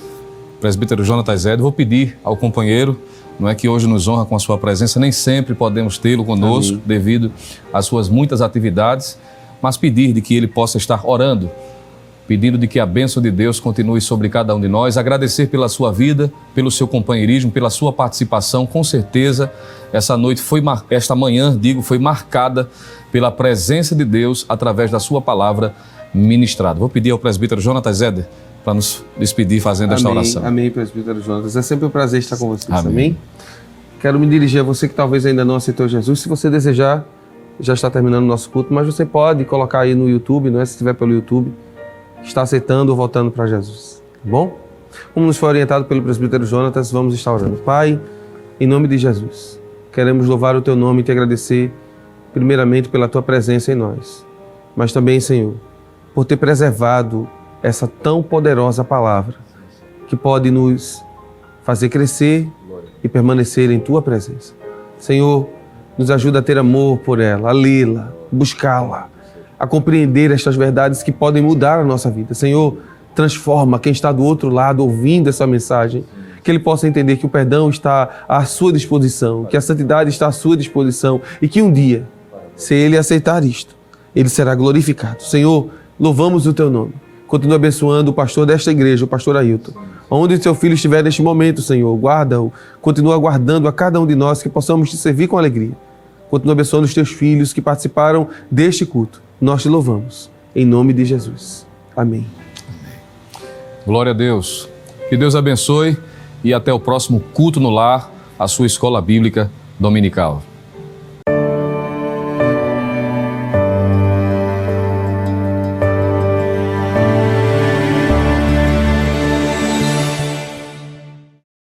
presbítero Jonatas Zed, vou pedir ao companheiro, não é que hoje nos honra com a sua presença, nem sempre podemos tê-lo conosco, amém, devido às suas muitas atividades, mas pedir de que ele possa estar orando, pedindo de que a bênção de Deus continue sobre cada um de nós, agradecer pela sua vida, pelo seu companheirismo, pela sua participação. Com certeza, esta manhã, foi marcada pela presença de Deus através da sua palavra ministrada. Vou pedir ao presbítero Jonatas Zed para nos despedir fazendo esta oração. Amém, presbítero Jonatas. É sempre um prazer estar com vocês. Amém. Quero me dirigir a você que talvez ainda não aceitou Jesus. Se você desejar, já está terminando o nosso culto, mas você pode colocar aí no YouTube, não é? Se estiver pelo YouTube, está aceitando ou voltando para Jesus, tá bom? Como nos foi orientado pelo presbítero Jonatas, vamos estar orando. Pai, em nome de Jesus, queremos louvar o teu nome e te agradecer, primeiramente pela tua presença em nós, mas também, Senhor, por ter preservado essa tão poderosa palavra que pode nos fazer crescer e permanecer em tua presença. Senhor, nos ajuda a ter amor por ela, a lê-la, buscá-la, a compreender estas verdades que podem mudar a nossa vida. Senhor, transforma quem está do outro lado ouvindo essa mensagem, que ele possa entender que o perdão está à sua disposição, que a santidade está à sua disposição e que um dia, se ele aceitar isto, ele será glorificado. Senhor, louvamos o teu nome. Continua abençoando o pastor desta igreja, o pastor Ailton. Onde seu filho estiver neste momento, Senhor, guarda-o. Continua guardando a cada um de nós, que possamos te servir com alegria. Continua abençoando os teus filhos que participaram deste culto. Nós te louvamos. Em nome de Jesus. Amém. Glória a Deus. Que Deus abençoe e até o próximo culto no lar, a sua Escola Bíblica Dominical.